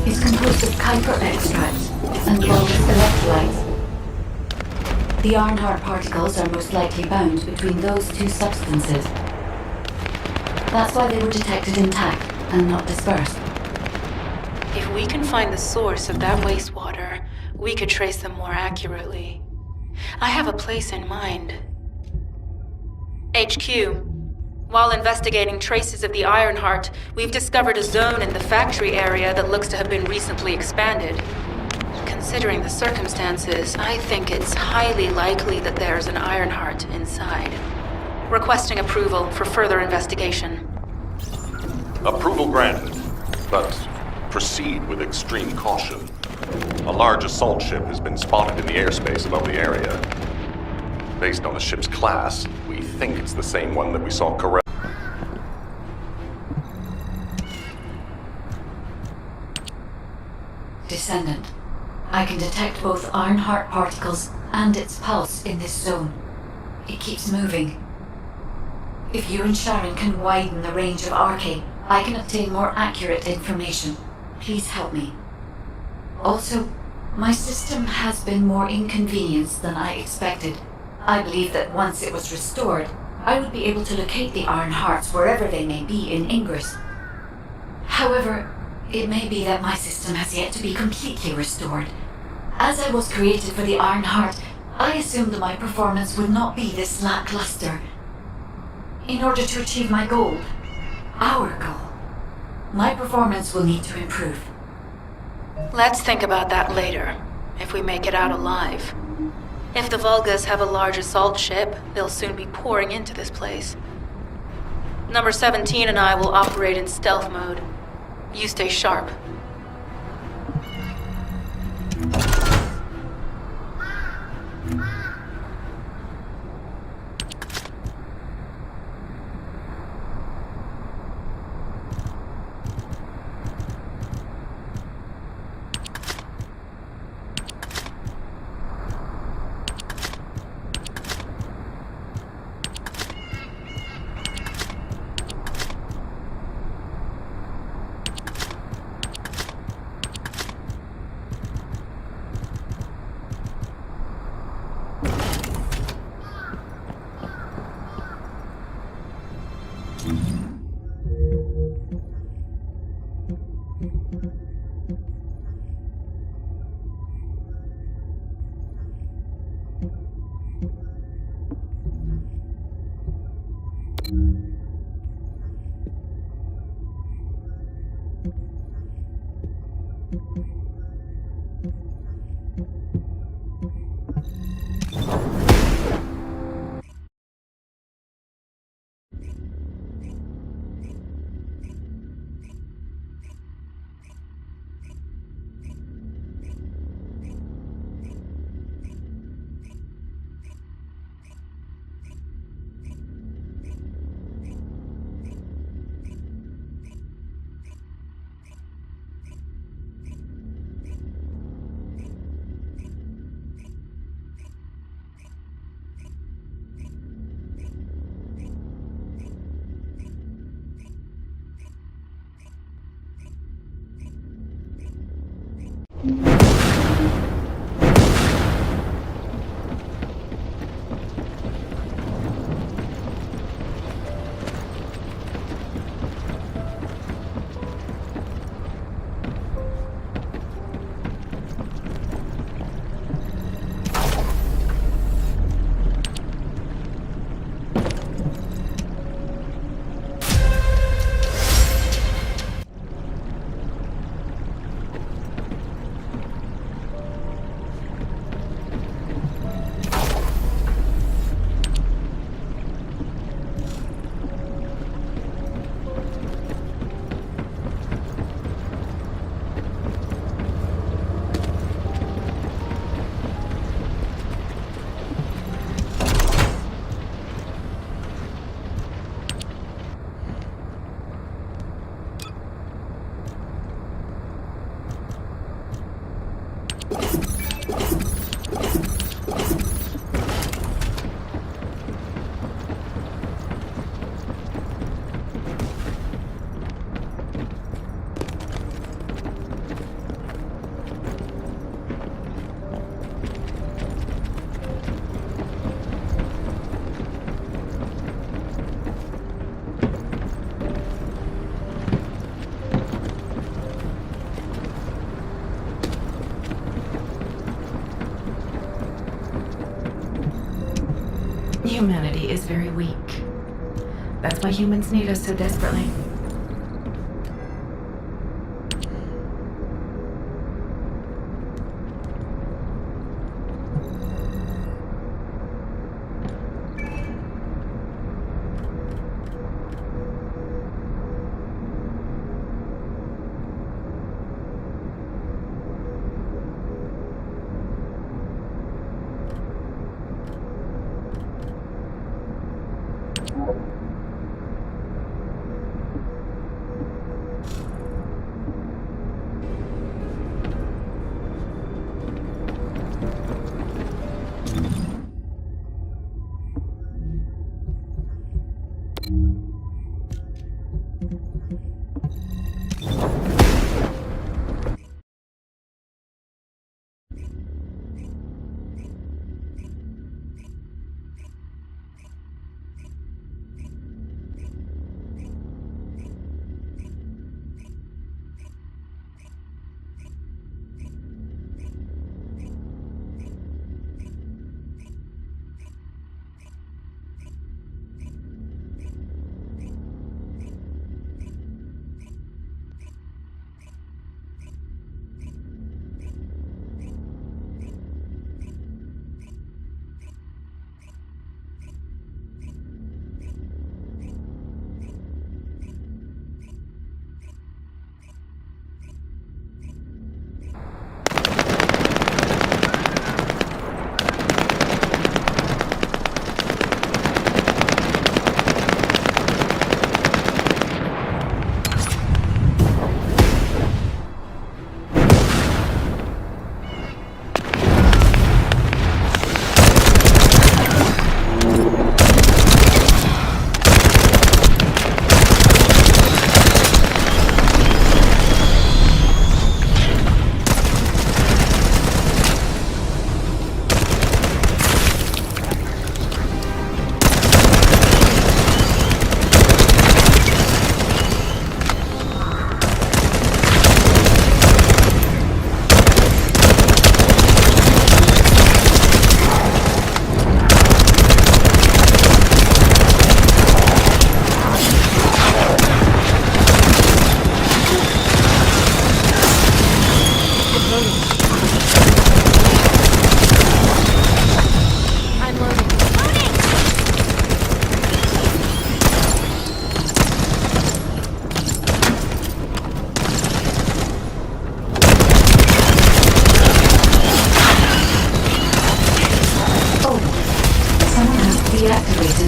is composed of Kuiper extracts and Vulgus electrolytes. The Ironheart particles are most likely bound between those two substances. That's why they were detected intact and not dispersed. If we can find the source of that wastewater, we could trace them more accurately. I have a place in mind. HQ. While investigating traces of the Ironheart, we've discovered a zone in the factory area that looks to have been recently expanded. Considering the circumstances, I think it's highly likely that there's an Ironheart inside. Requesting approval for further investigation. Approval granted, but proceed with extreme caution. A large assault ship has been spotted in the airspace above the area. Based on the ship's class, we think it's the same one that we saw correct. Descendant. I can detect both Ironheart particles and its pulse in this zone. It keeps moving. If you and Sharon can widen the range of Arche, I can obtain more accurate information. Please help me. Also, my system has been more inconvenienced than I expected. I believe that once it was restored, I would be able to locate the Ironhearts wherever they may be in Ingress. However, it may be that my system has yet to be completely restored. As I was created for the Iron Heart, I assumed my performance would not be this lackluster. In order to achieve my goal, our goal, my performance will need to improve. Let's think about that later, if we make it out alive. If the Vulgus have a large assault ship, they'll soon be pouring into this place. Number 17 and I will operate in stealth mode. You stay sharp. Humanity is very weak. That's why humans need us so desperately.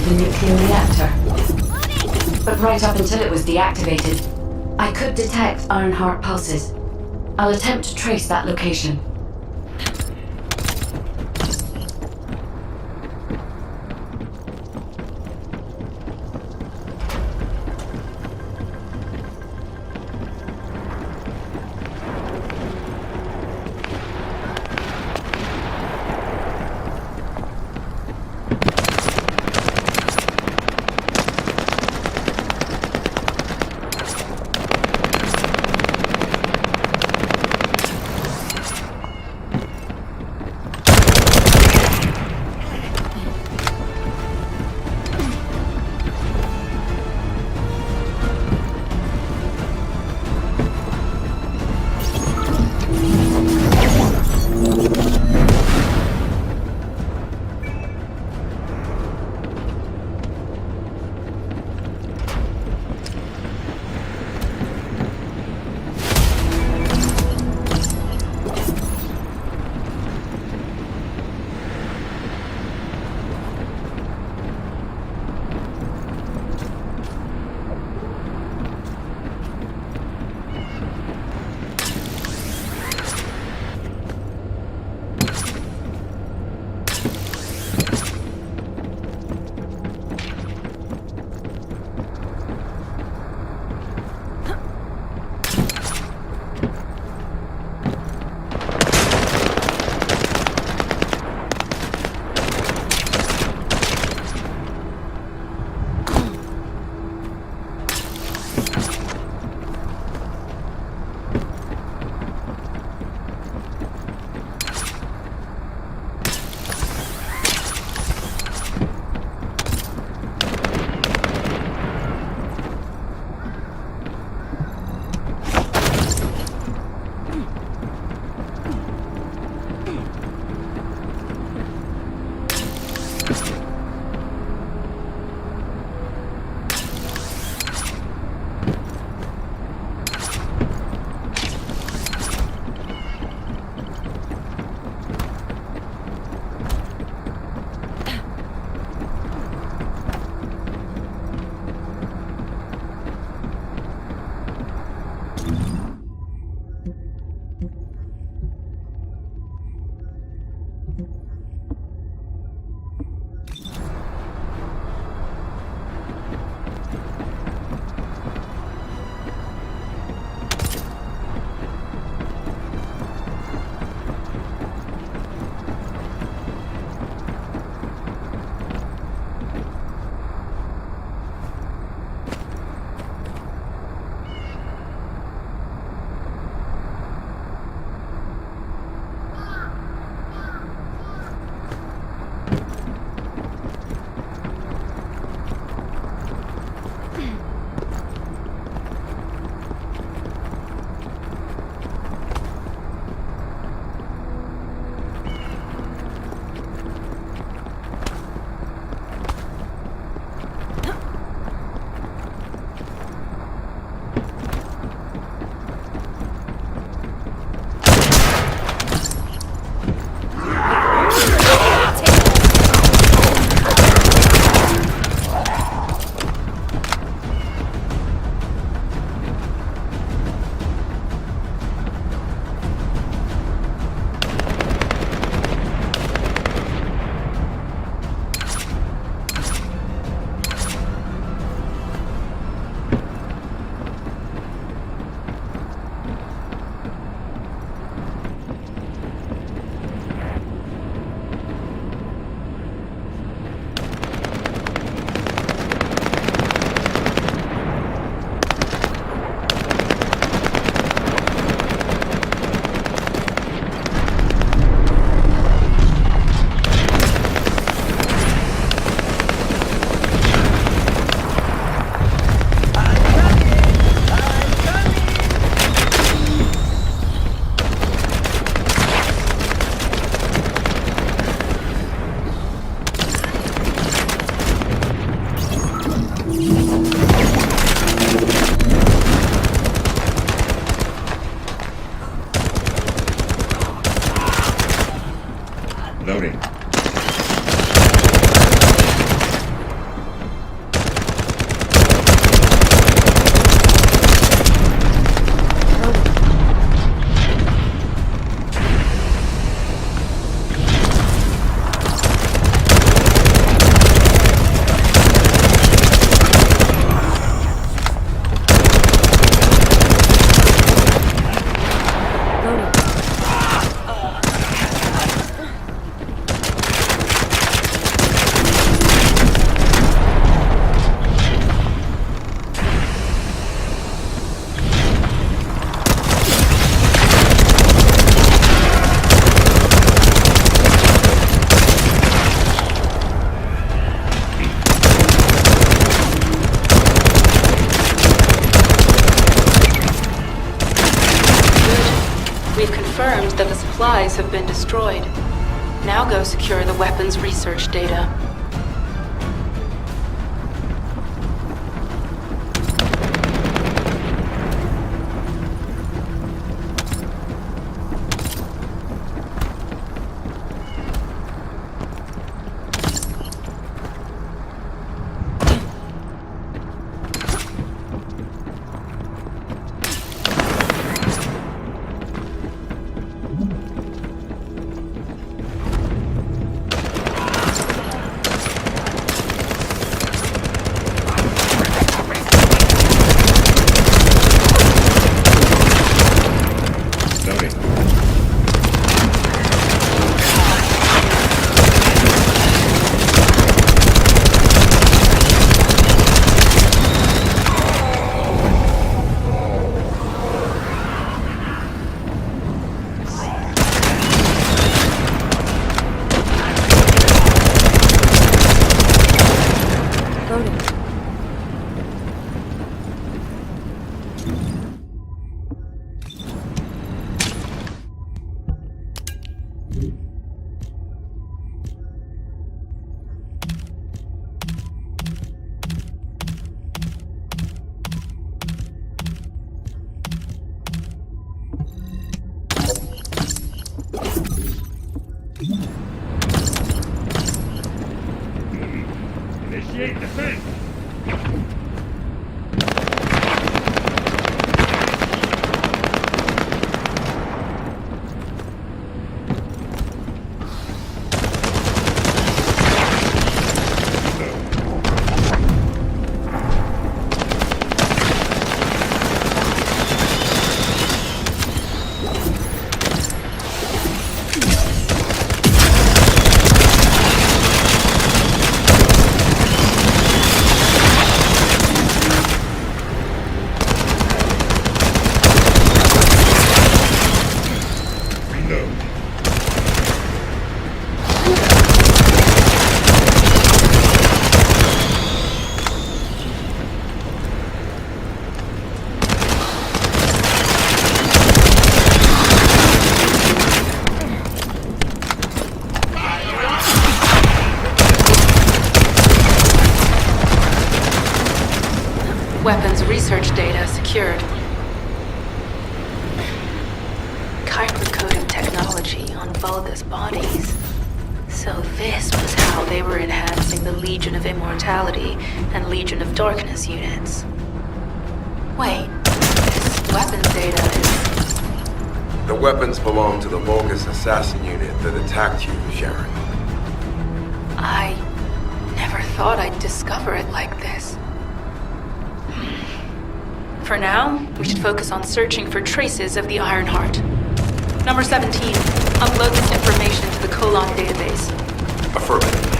the nuclear reactor. But right up until it was deactivated, I could detect Ironheart pulses. I'll attempt to trace that location. We've confirmed that the supplies have been destroyed. Now go secure the weapons research data. Initiate descent! Weapons research data secured. Chiral-coding technology on Vulgus bodies. So this was how they were enhancing the Legion of Immortality and Legion of Darkness units. Wait, this weapons data is... The weapons belong to the Vulgus assassin unit that attacked you, Sharon. I never thought I'd discover it like this. For now, we should focus on searching for traces of the Ironheart. Number 17, upload this information to the Colon database. Affirmative.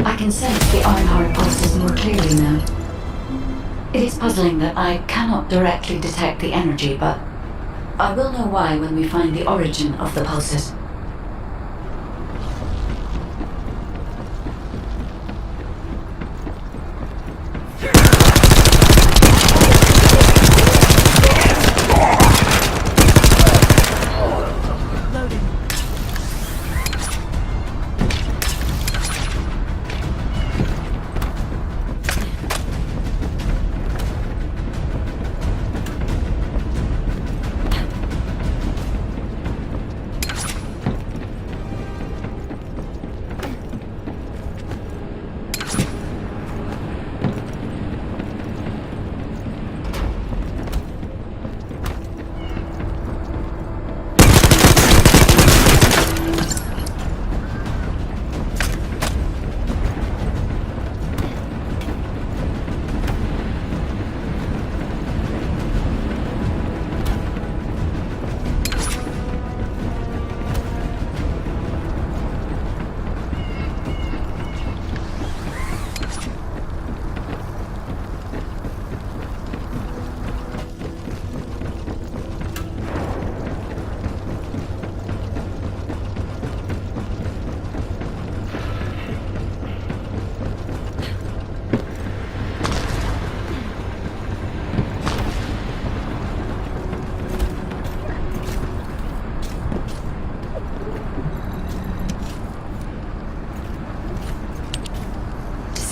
I can sense the Ironheart pulses more clearly now. It is puzzling that I cannot directly detect the energy, but I will know why when we find the origin of the pulses.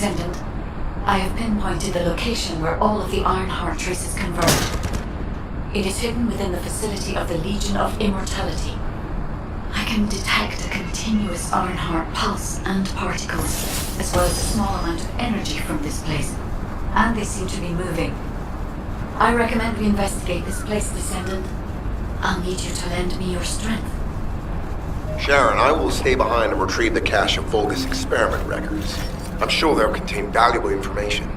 Descendant, I have pinpointed the location where all of the Ironheart traces converge. It is hidden within the facility of the Legion of Immortality. I can detect a continuous Ironheart pulse and particles, as well as a small amount of energy from this place, and they seem to be moving. I recommend we investigate this place, Descendant. I'll need you to lend me your strength. Sharon, I will stay behind and retrieve the cache of Vulgus experiment records. I'm sure they'll contain valuable information.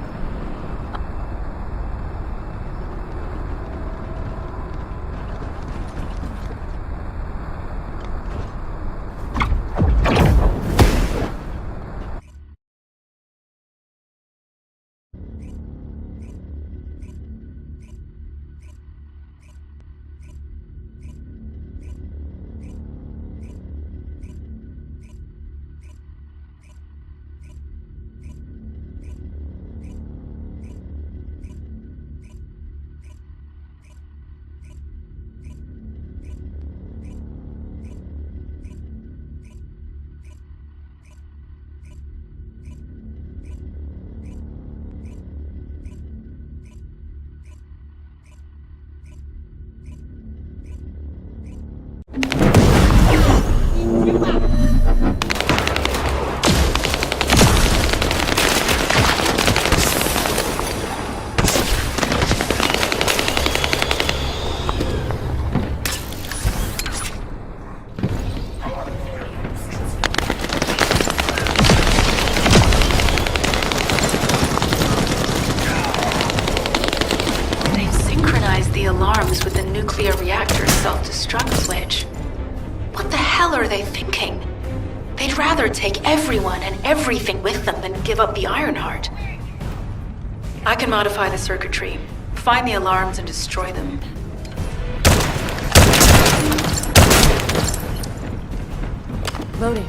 The alarms with the nuclear reactor self-destruct switch. What the hell are they thinking? They'd rather take everyone and everything with them than give up the Ironheart. I can modify the circuitry, find the alarms and destroy them. Loading.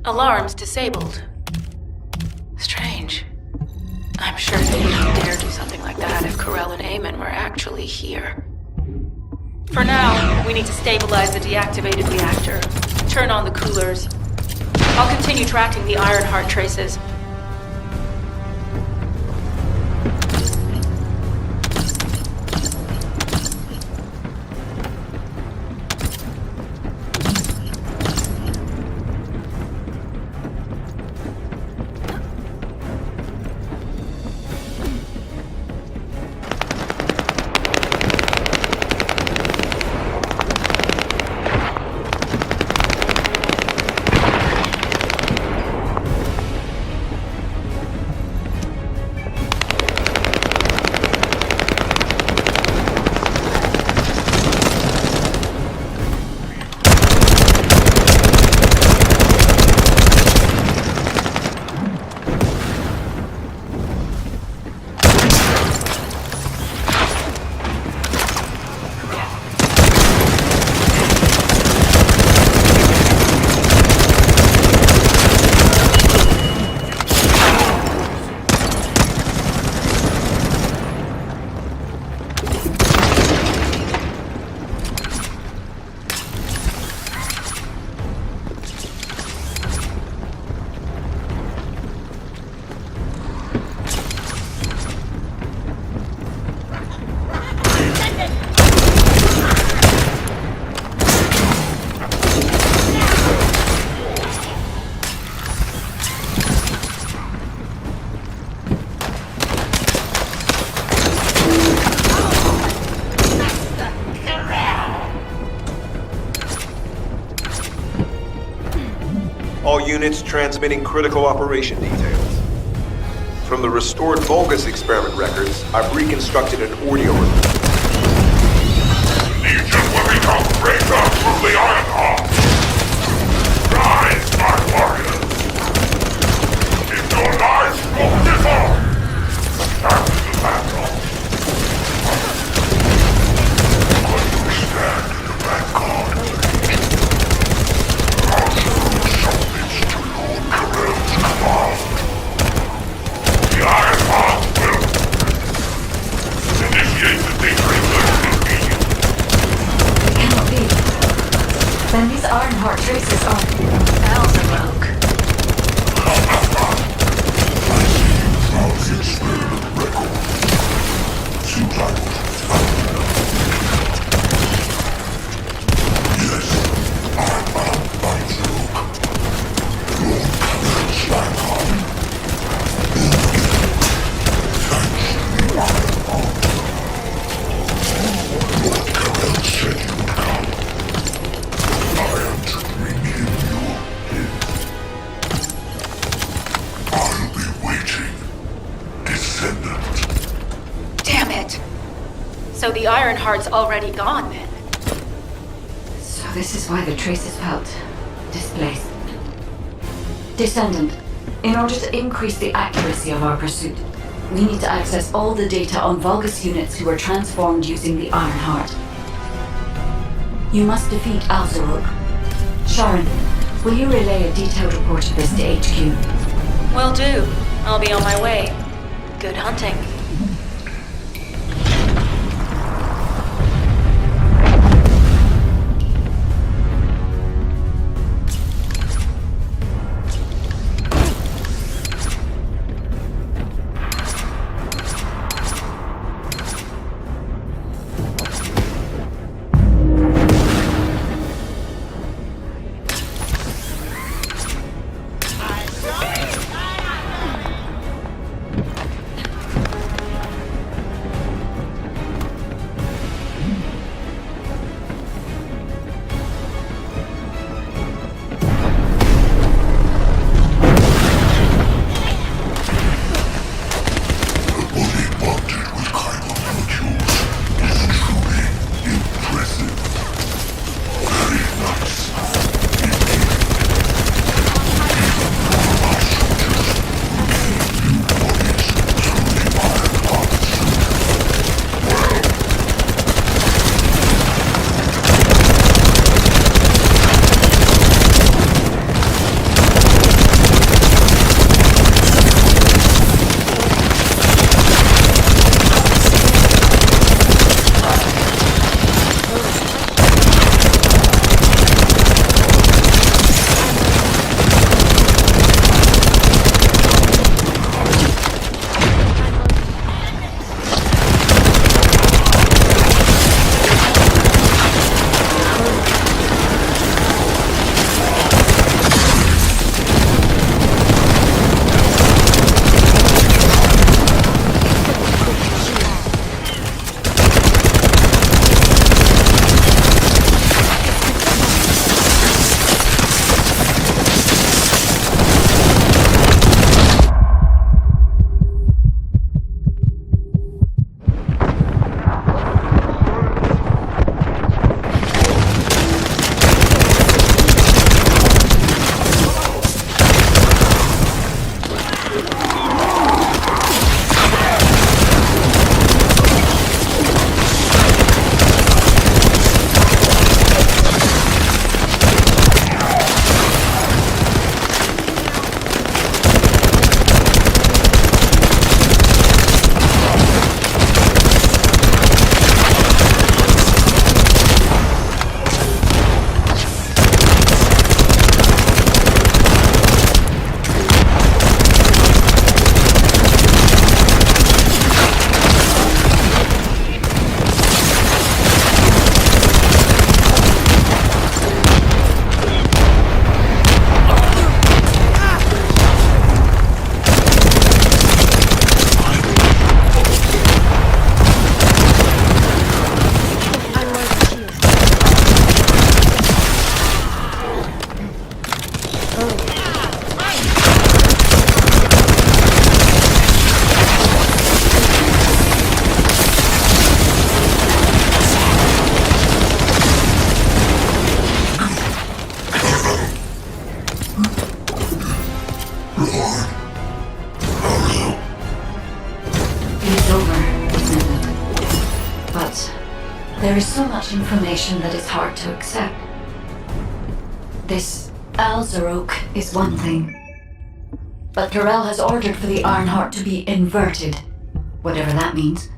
Alarms disabled. Strange. I'm sure they wouldn't dare do something like that if Corell and Eamon were actually here. For now, we need to stabilize the deactivated reactor, turn on the coolers. I'll continue tracking the Ironheart traces. units transmitting critical operation details. From the restored Vulgus experiment records, I've reconstructed an audio recording. Legion will become greater through the Ironheart. Rise, my warriors! If your lives will differ, attack the battle. When you stand in the vanguard, submits to Lord Karel's command. The Ironheart will initiate the decrease. Cannot be. Then these Ironheart traces are Alzarok. From the experiment record, seems like yes, I'm Alzarok. Lord Karel's Ironheart. Lord Karel said you would come. I am to bring him your head. I'll be waiting, Descendant. Damn it! So the Ironheart's already gone then? So this is why the traces felt displaced. Descendant, in order to increase the accuracy of our pursuit, we need to access all the data on Vulgus units who were transformed using the Ironheart. You must defeat Alzarok. Sharon, will you relay a detailed report of this to HQ? Will do. I'll be on my way. Good hunting. But there is so much information that is hard to accept. This Alzarok is one thing, but Terrell has ordered for the Ironheart to be inverted, whatever that means.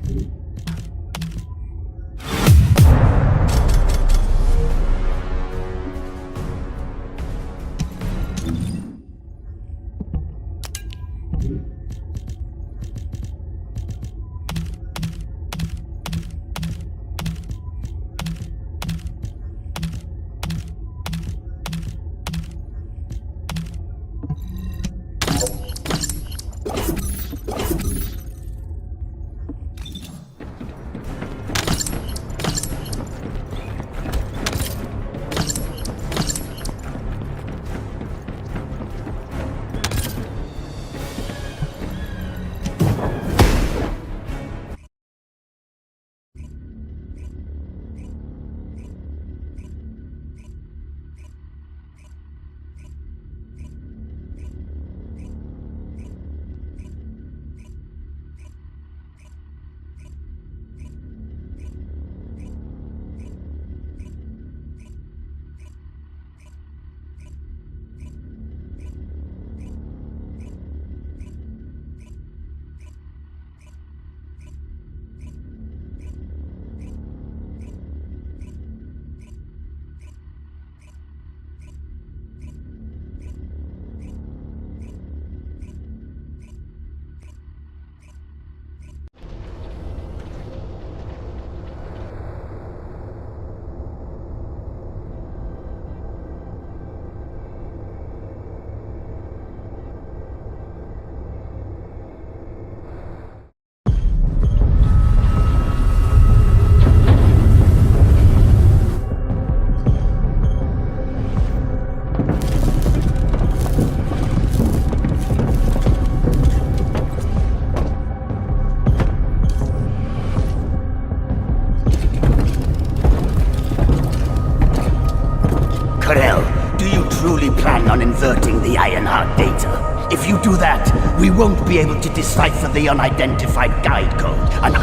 Inverting the Ironheart data. If you do that, we won't be able to decipher the unidentified guide code. And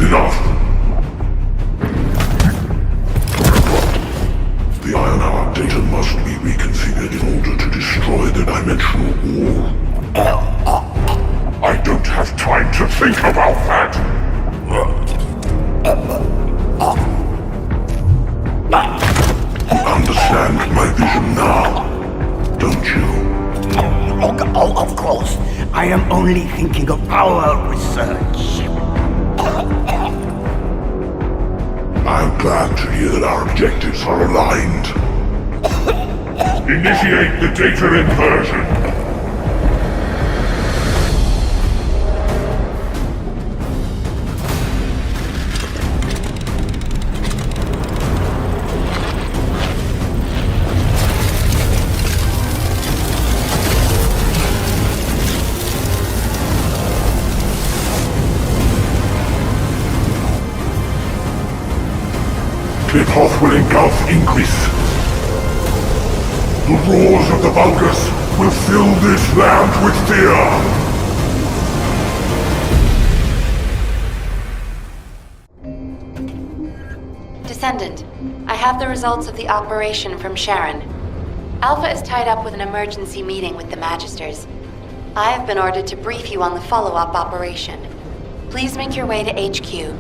Enough! The Ironheart data must be reconfigured in order to destroy the dimensional wall. I don't have time to think about that! You understand my vision now, don't you? Oh, of course. I am only thinking of our research. I'm glad to hear that our objectives are aligned. Initiate the data inversion. The path will engulf Inquis. The roars of the Vulgus will fill this land with fear. Descendant, I have the results of the operation from Sharon. Alpha is tied up with an emergency meeting with the Magisters. I have been ordered to brief you on the follow-up operation. Please make your way to HQ.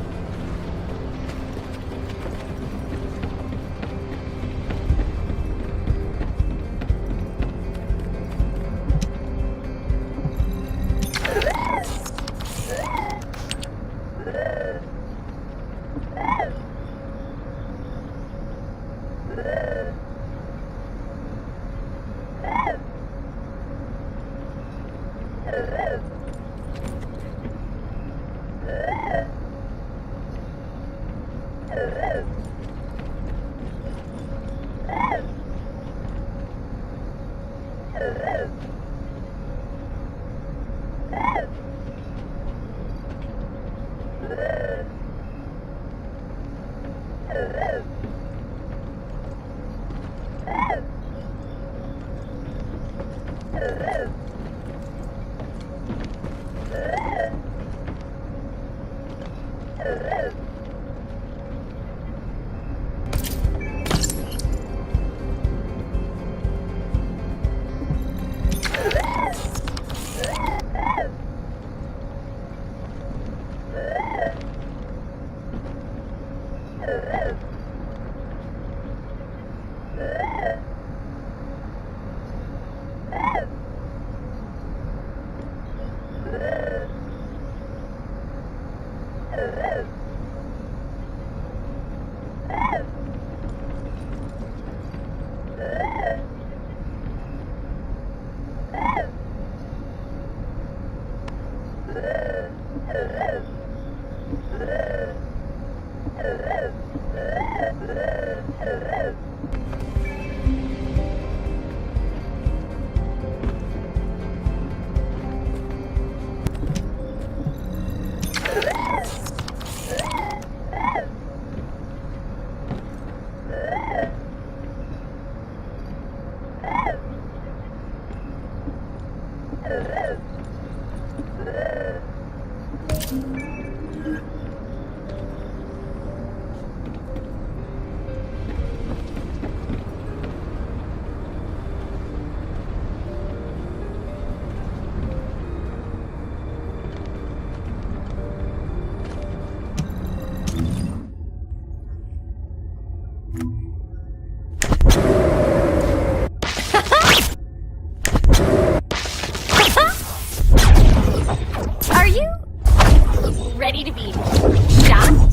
Ready to be shot?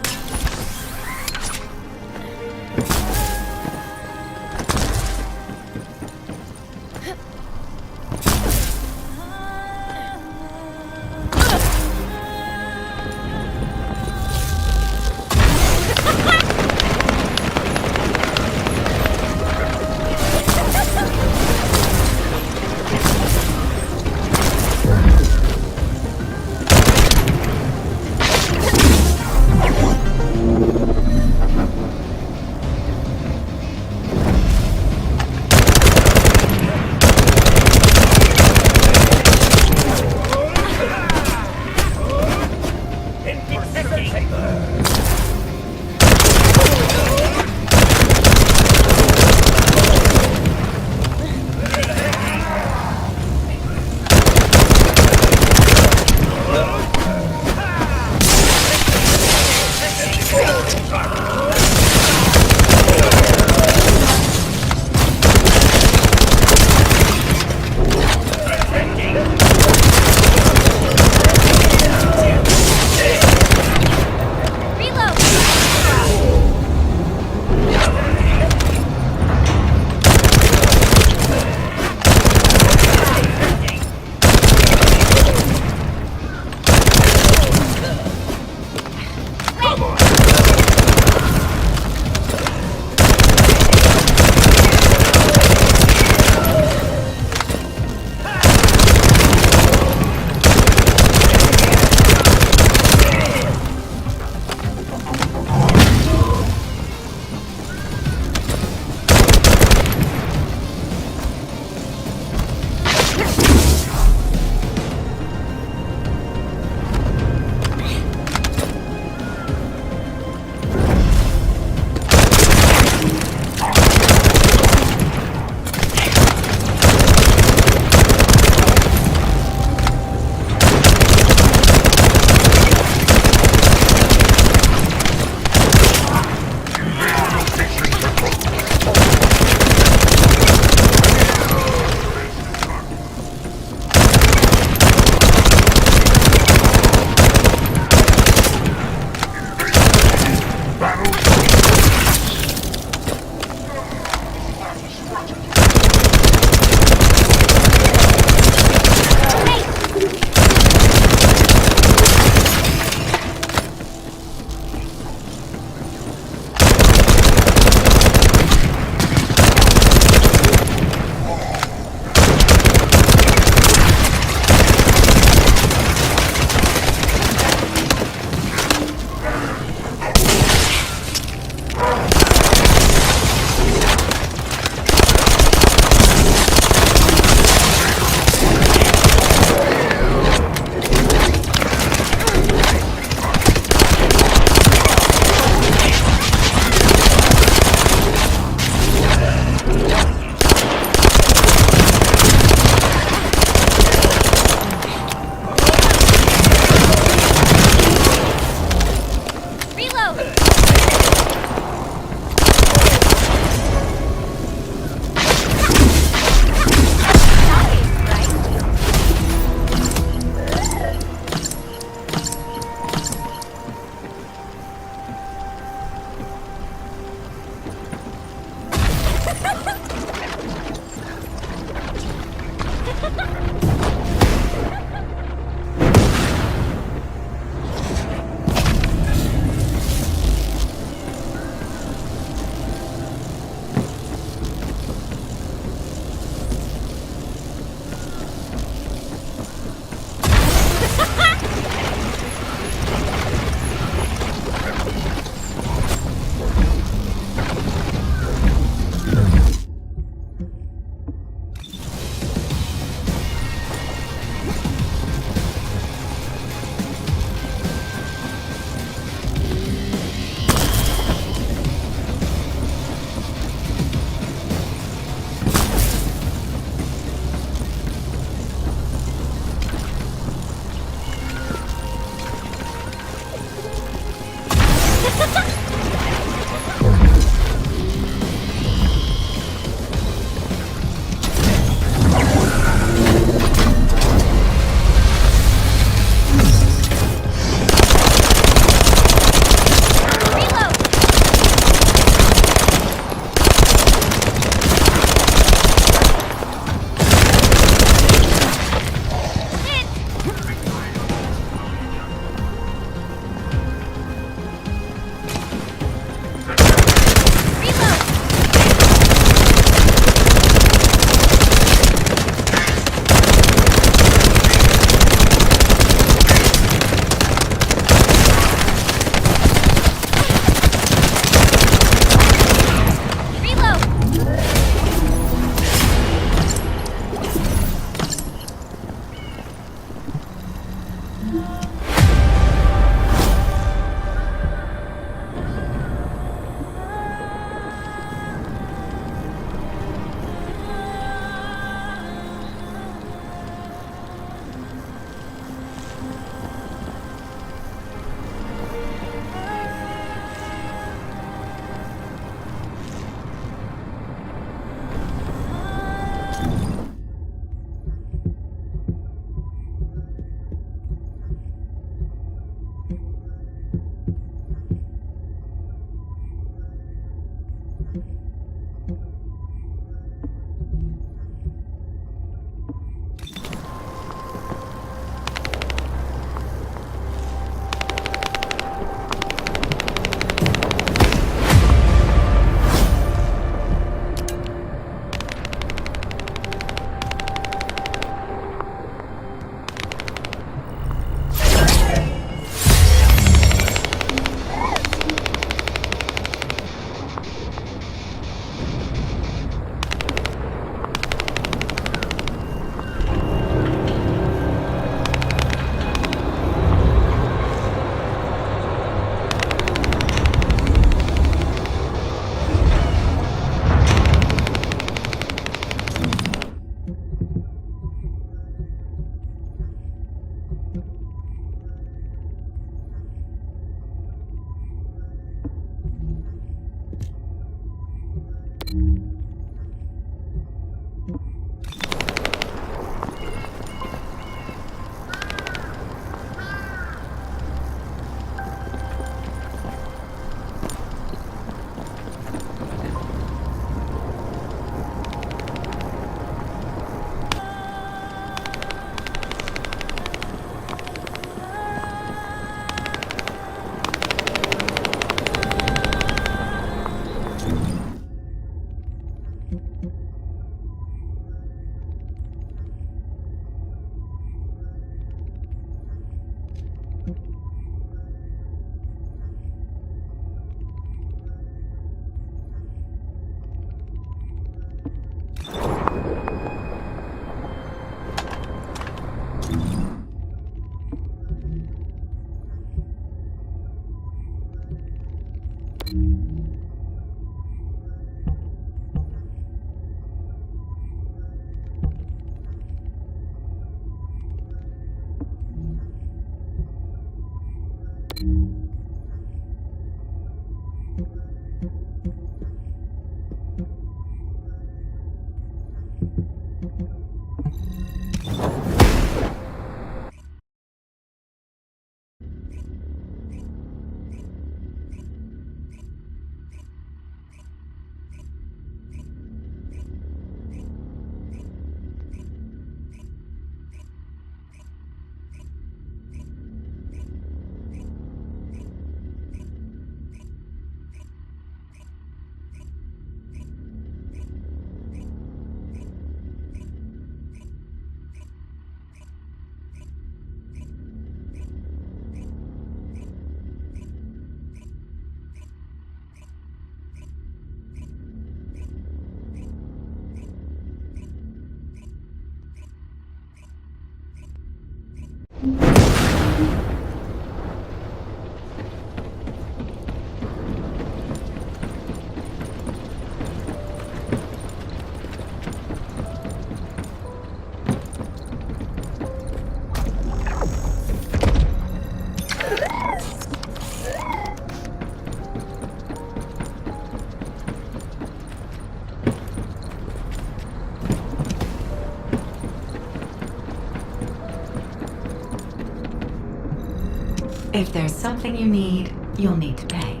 If there's something you need, you'll need to pay.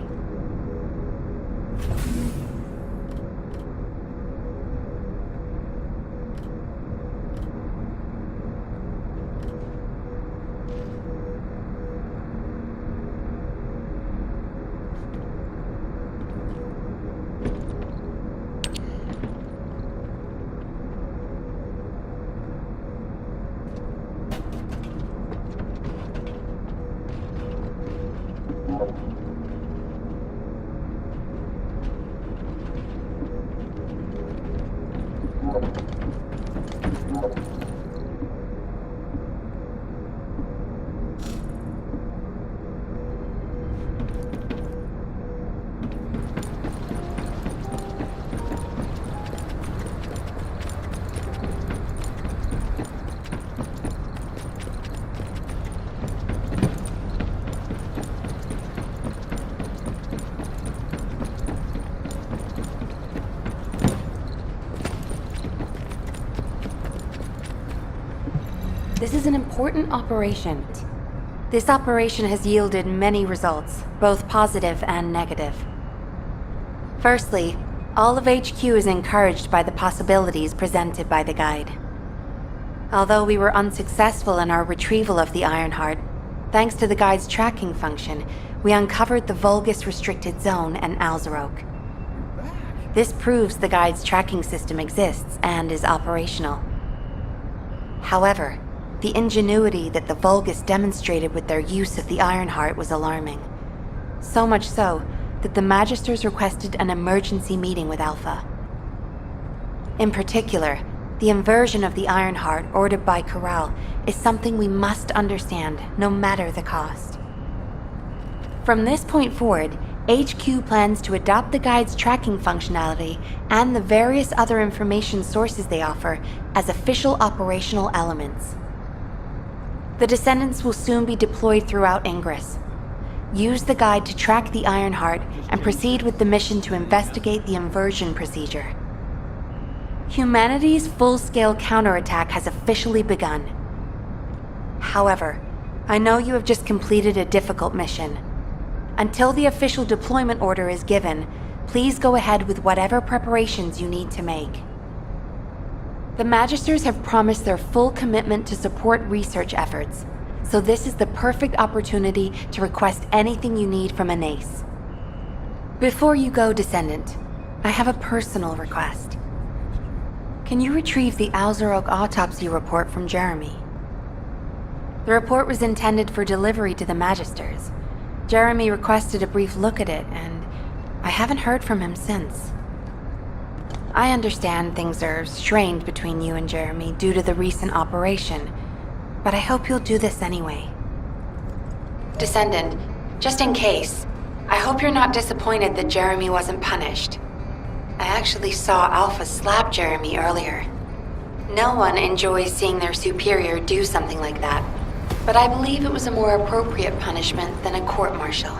This is an important operation. This operation has yielded many results, both positive and negative. Firstly, all of HQ is encouraged by the possibilities presented by the guide. Although we were unsuccessful in our retrieval of the Ironheart, thanks to the guide's tracking function, we uncovered the Vulgus restricted zone and Alzarok. This proves the guide's tracking system exists and is operational. However, the ingenuity that the Vulgus demonstrated with their use of the Ironheart was alarming. So much so that the Magisters requested an emergency meeting with Alpha. In particular, the inversion of the Ironheart ordered by Corral is something we must understand, no matter the cost. From this point forward, HQ plans to adopt the guide's tracking functionality and the various other information sources they offer as official operational elements. The Descendants will soon be deployed throughout Ingress. Use the guide to track the Ironheart and proceed with the mission to investigate the inversion procedure. Humanity's full-scale counterattack has officially begun. However, I know you have just completed a difficult mission. Until the official deployment order is given, please go ahead with whatever preparations you need to make. The Magisters have promised their full commitment to support research efforts, so this is the perfect opportunity to request anything you need from an ace. Before you go, Descendant, I have a personal request. Can you retrieve the Alzarok autopsy report from Jeremy? The report was intended for delivery to the Magisters. Jeremy requested a brief look at it, and I haven't heard from him since. I understand things are strained between you and Jeremy due to the recent operation, but I hope you'll do this anyway. Descendant, just in case, I hope you're not disappointed that Jeremy wasn't punished. I actually saw Alpha slap Jeremy earlier. No one enjoys seeing their superior do something like that, but I believe it was a more appropriate punishment than a court-martial.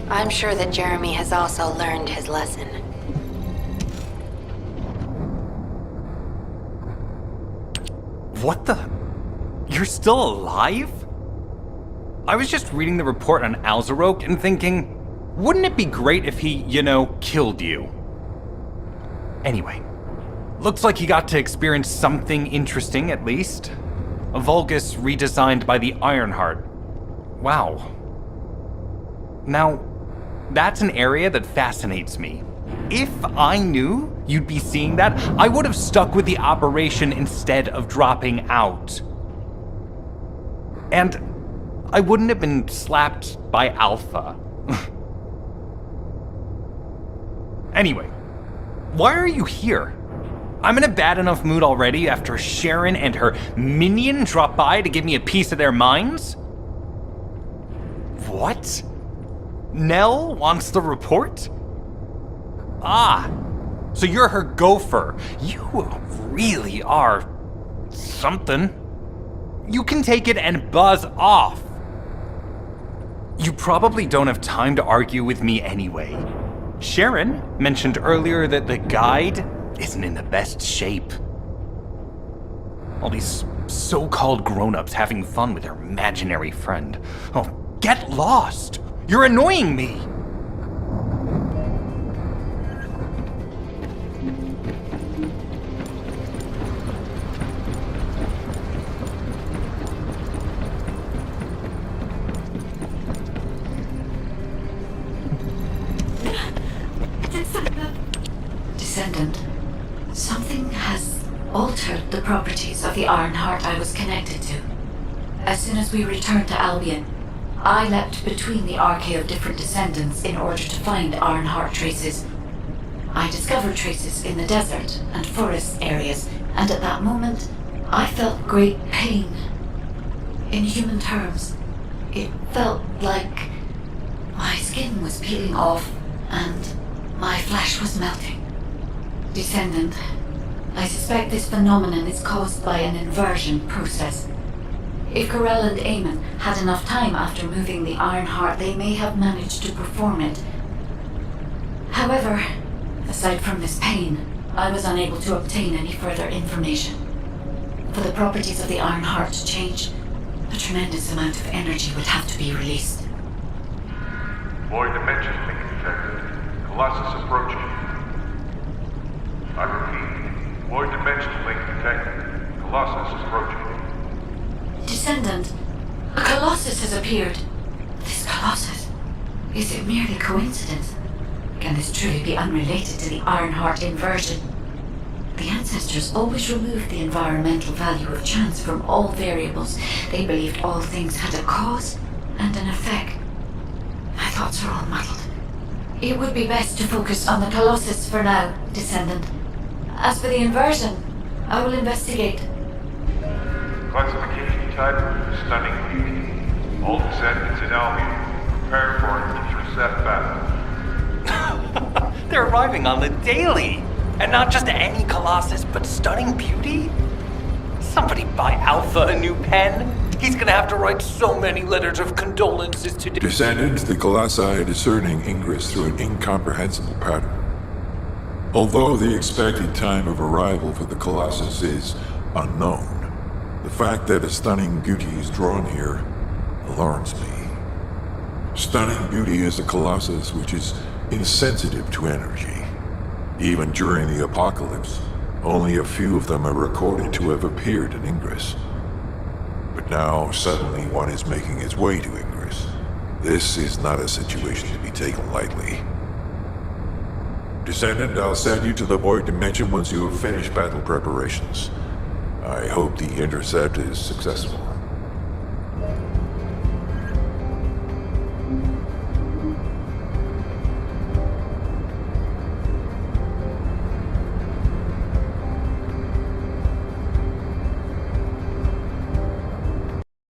I'm sure that Jeremy has also learned his lesson. What the? You're still alive? I was just reading the report on Alzarok and thinking, wouldn't it be great if he, killed you? Anyway, looks like you got to experience something interesting at least. A Vulgus redesigned by the Ironheart. Wow. Now, that's an area that fascinates me. If I knew you'd be seeing that, I would have stuck with the operation instead of dropping out. And I wouldn't have been slapped by Alpha. Anyway, why are you here? I'm in a bad enough mood already after Sharon and her minion drop by to give me a piece of their minds? What? Nell wants the report? Ah, so you're her gopher. You really are something. You can take it and buzz off. You probably don't have time to argue with me anyway. Sharon mentioned earlier that the guide isn't in the best shape. All these so-called grown-ups having fun with their imaginary friend. Oh, get lost! You're annoying me! Descendant, something has altered the properties of the Ironheart I was connected to. As soon as we returned to Albion, I leapt between the arcade of different descendants in order to find Ironheart traces. I discovered traces in the desert and forest areas, and at that moment, I felt great pain. In human terms, it felt like my skin was peeling off and my flesh was melting. Descendant, I suspect this phenomenon is caused by an inversion process. If Corell and Eamon had enough time after moving the Ironheart, they may have managed to perform it. However, aside from this pain, I was unable to obtain any further information. For the properties of the Ironheart to change, a tremendous amount of energy would have to be released. Void dimension link detected. Colossus approaching. I repeat, void dimension link detected. Colossus is approaching. Descendant, a Colossus has appeared. This Colossus, is it merely coincidence? Can this truly be unrelated to the Ironheart inversion? The ancestors always removed the environmental value of chance from all variables. They believed all things had a cause and an effect. My thoughts are all muddled. It would be best to focus on the Colossus for now, Descendant. As for the inversion, I will investigate. Classification type, stunning beauty. All descendants in Albion, prepare for an intercept battle. They're arriving on the daily! And not just any Colossus, but stunning beauty? Somebody buy Alpha a new pen? He's gonna have to write so many letters of condolences to Descendants, the Colossi are discerning ingress through an incomprehensible pattern. Although the expected time of arrival for the Colossus is unknown, the fact that a stunning beauty is drawn here alarms me. Stunning beauty is a Colossus which is insensitive to energy. Even during the apocalypse, only a few of them are recorded to have appeared in Ingress. But now, suddenly, one is making its way to Ingress. This is not a situation to be taken lightly. Descendant, I'll send you to the Void Dimension once you have finished battle preparations. I hope the intercept is successful.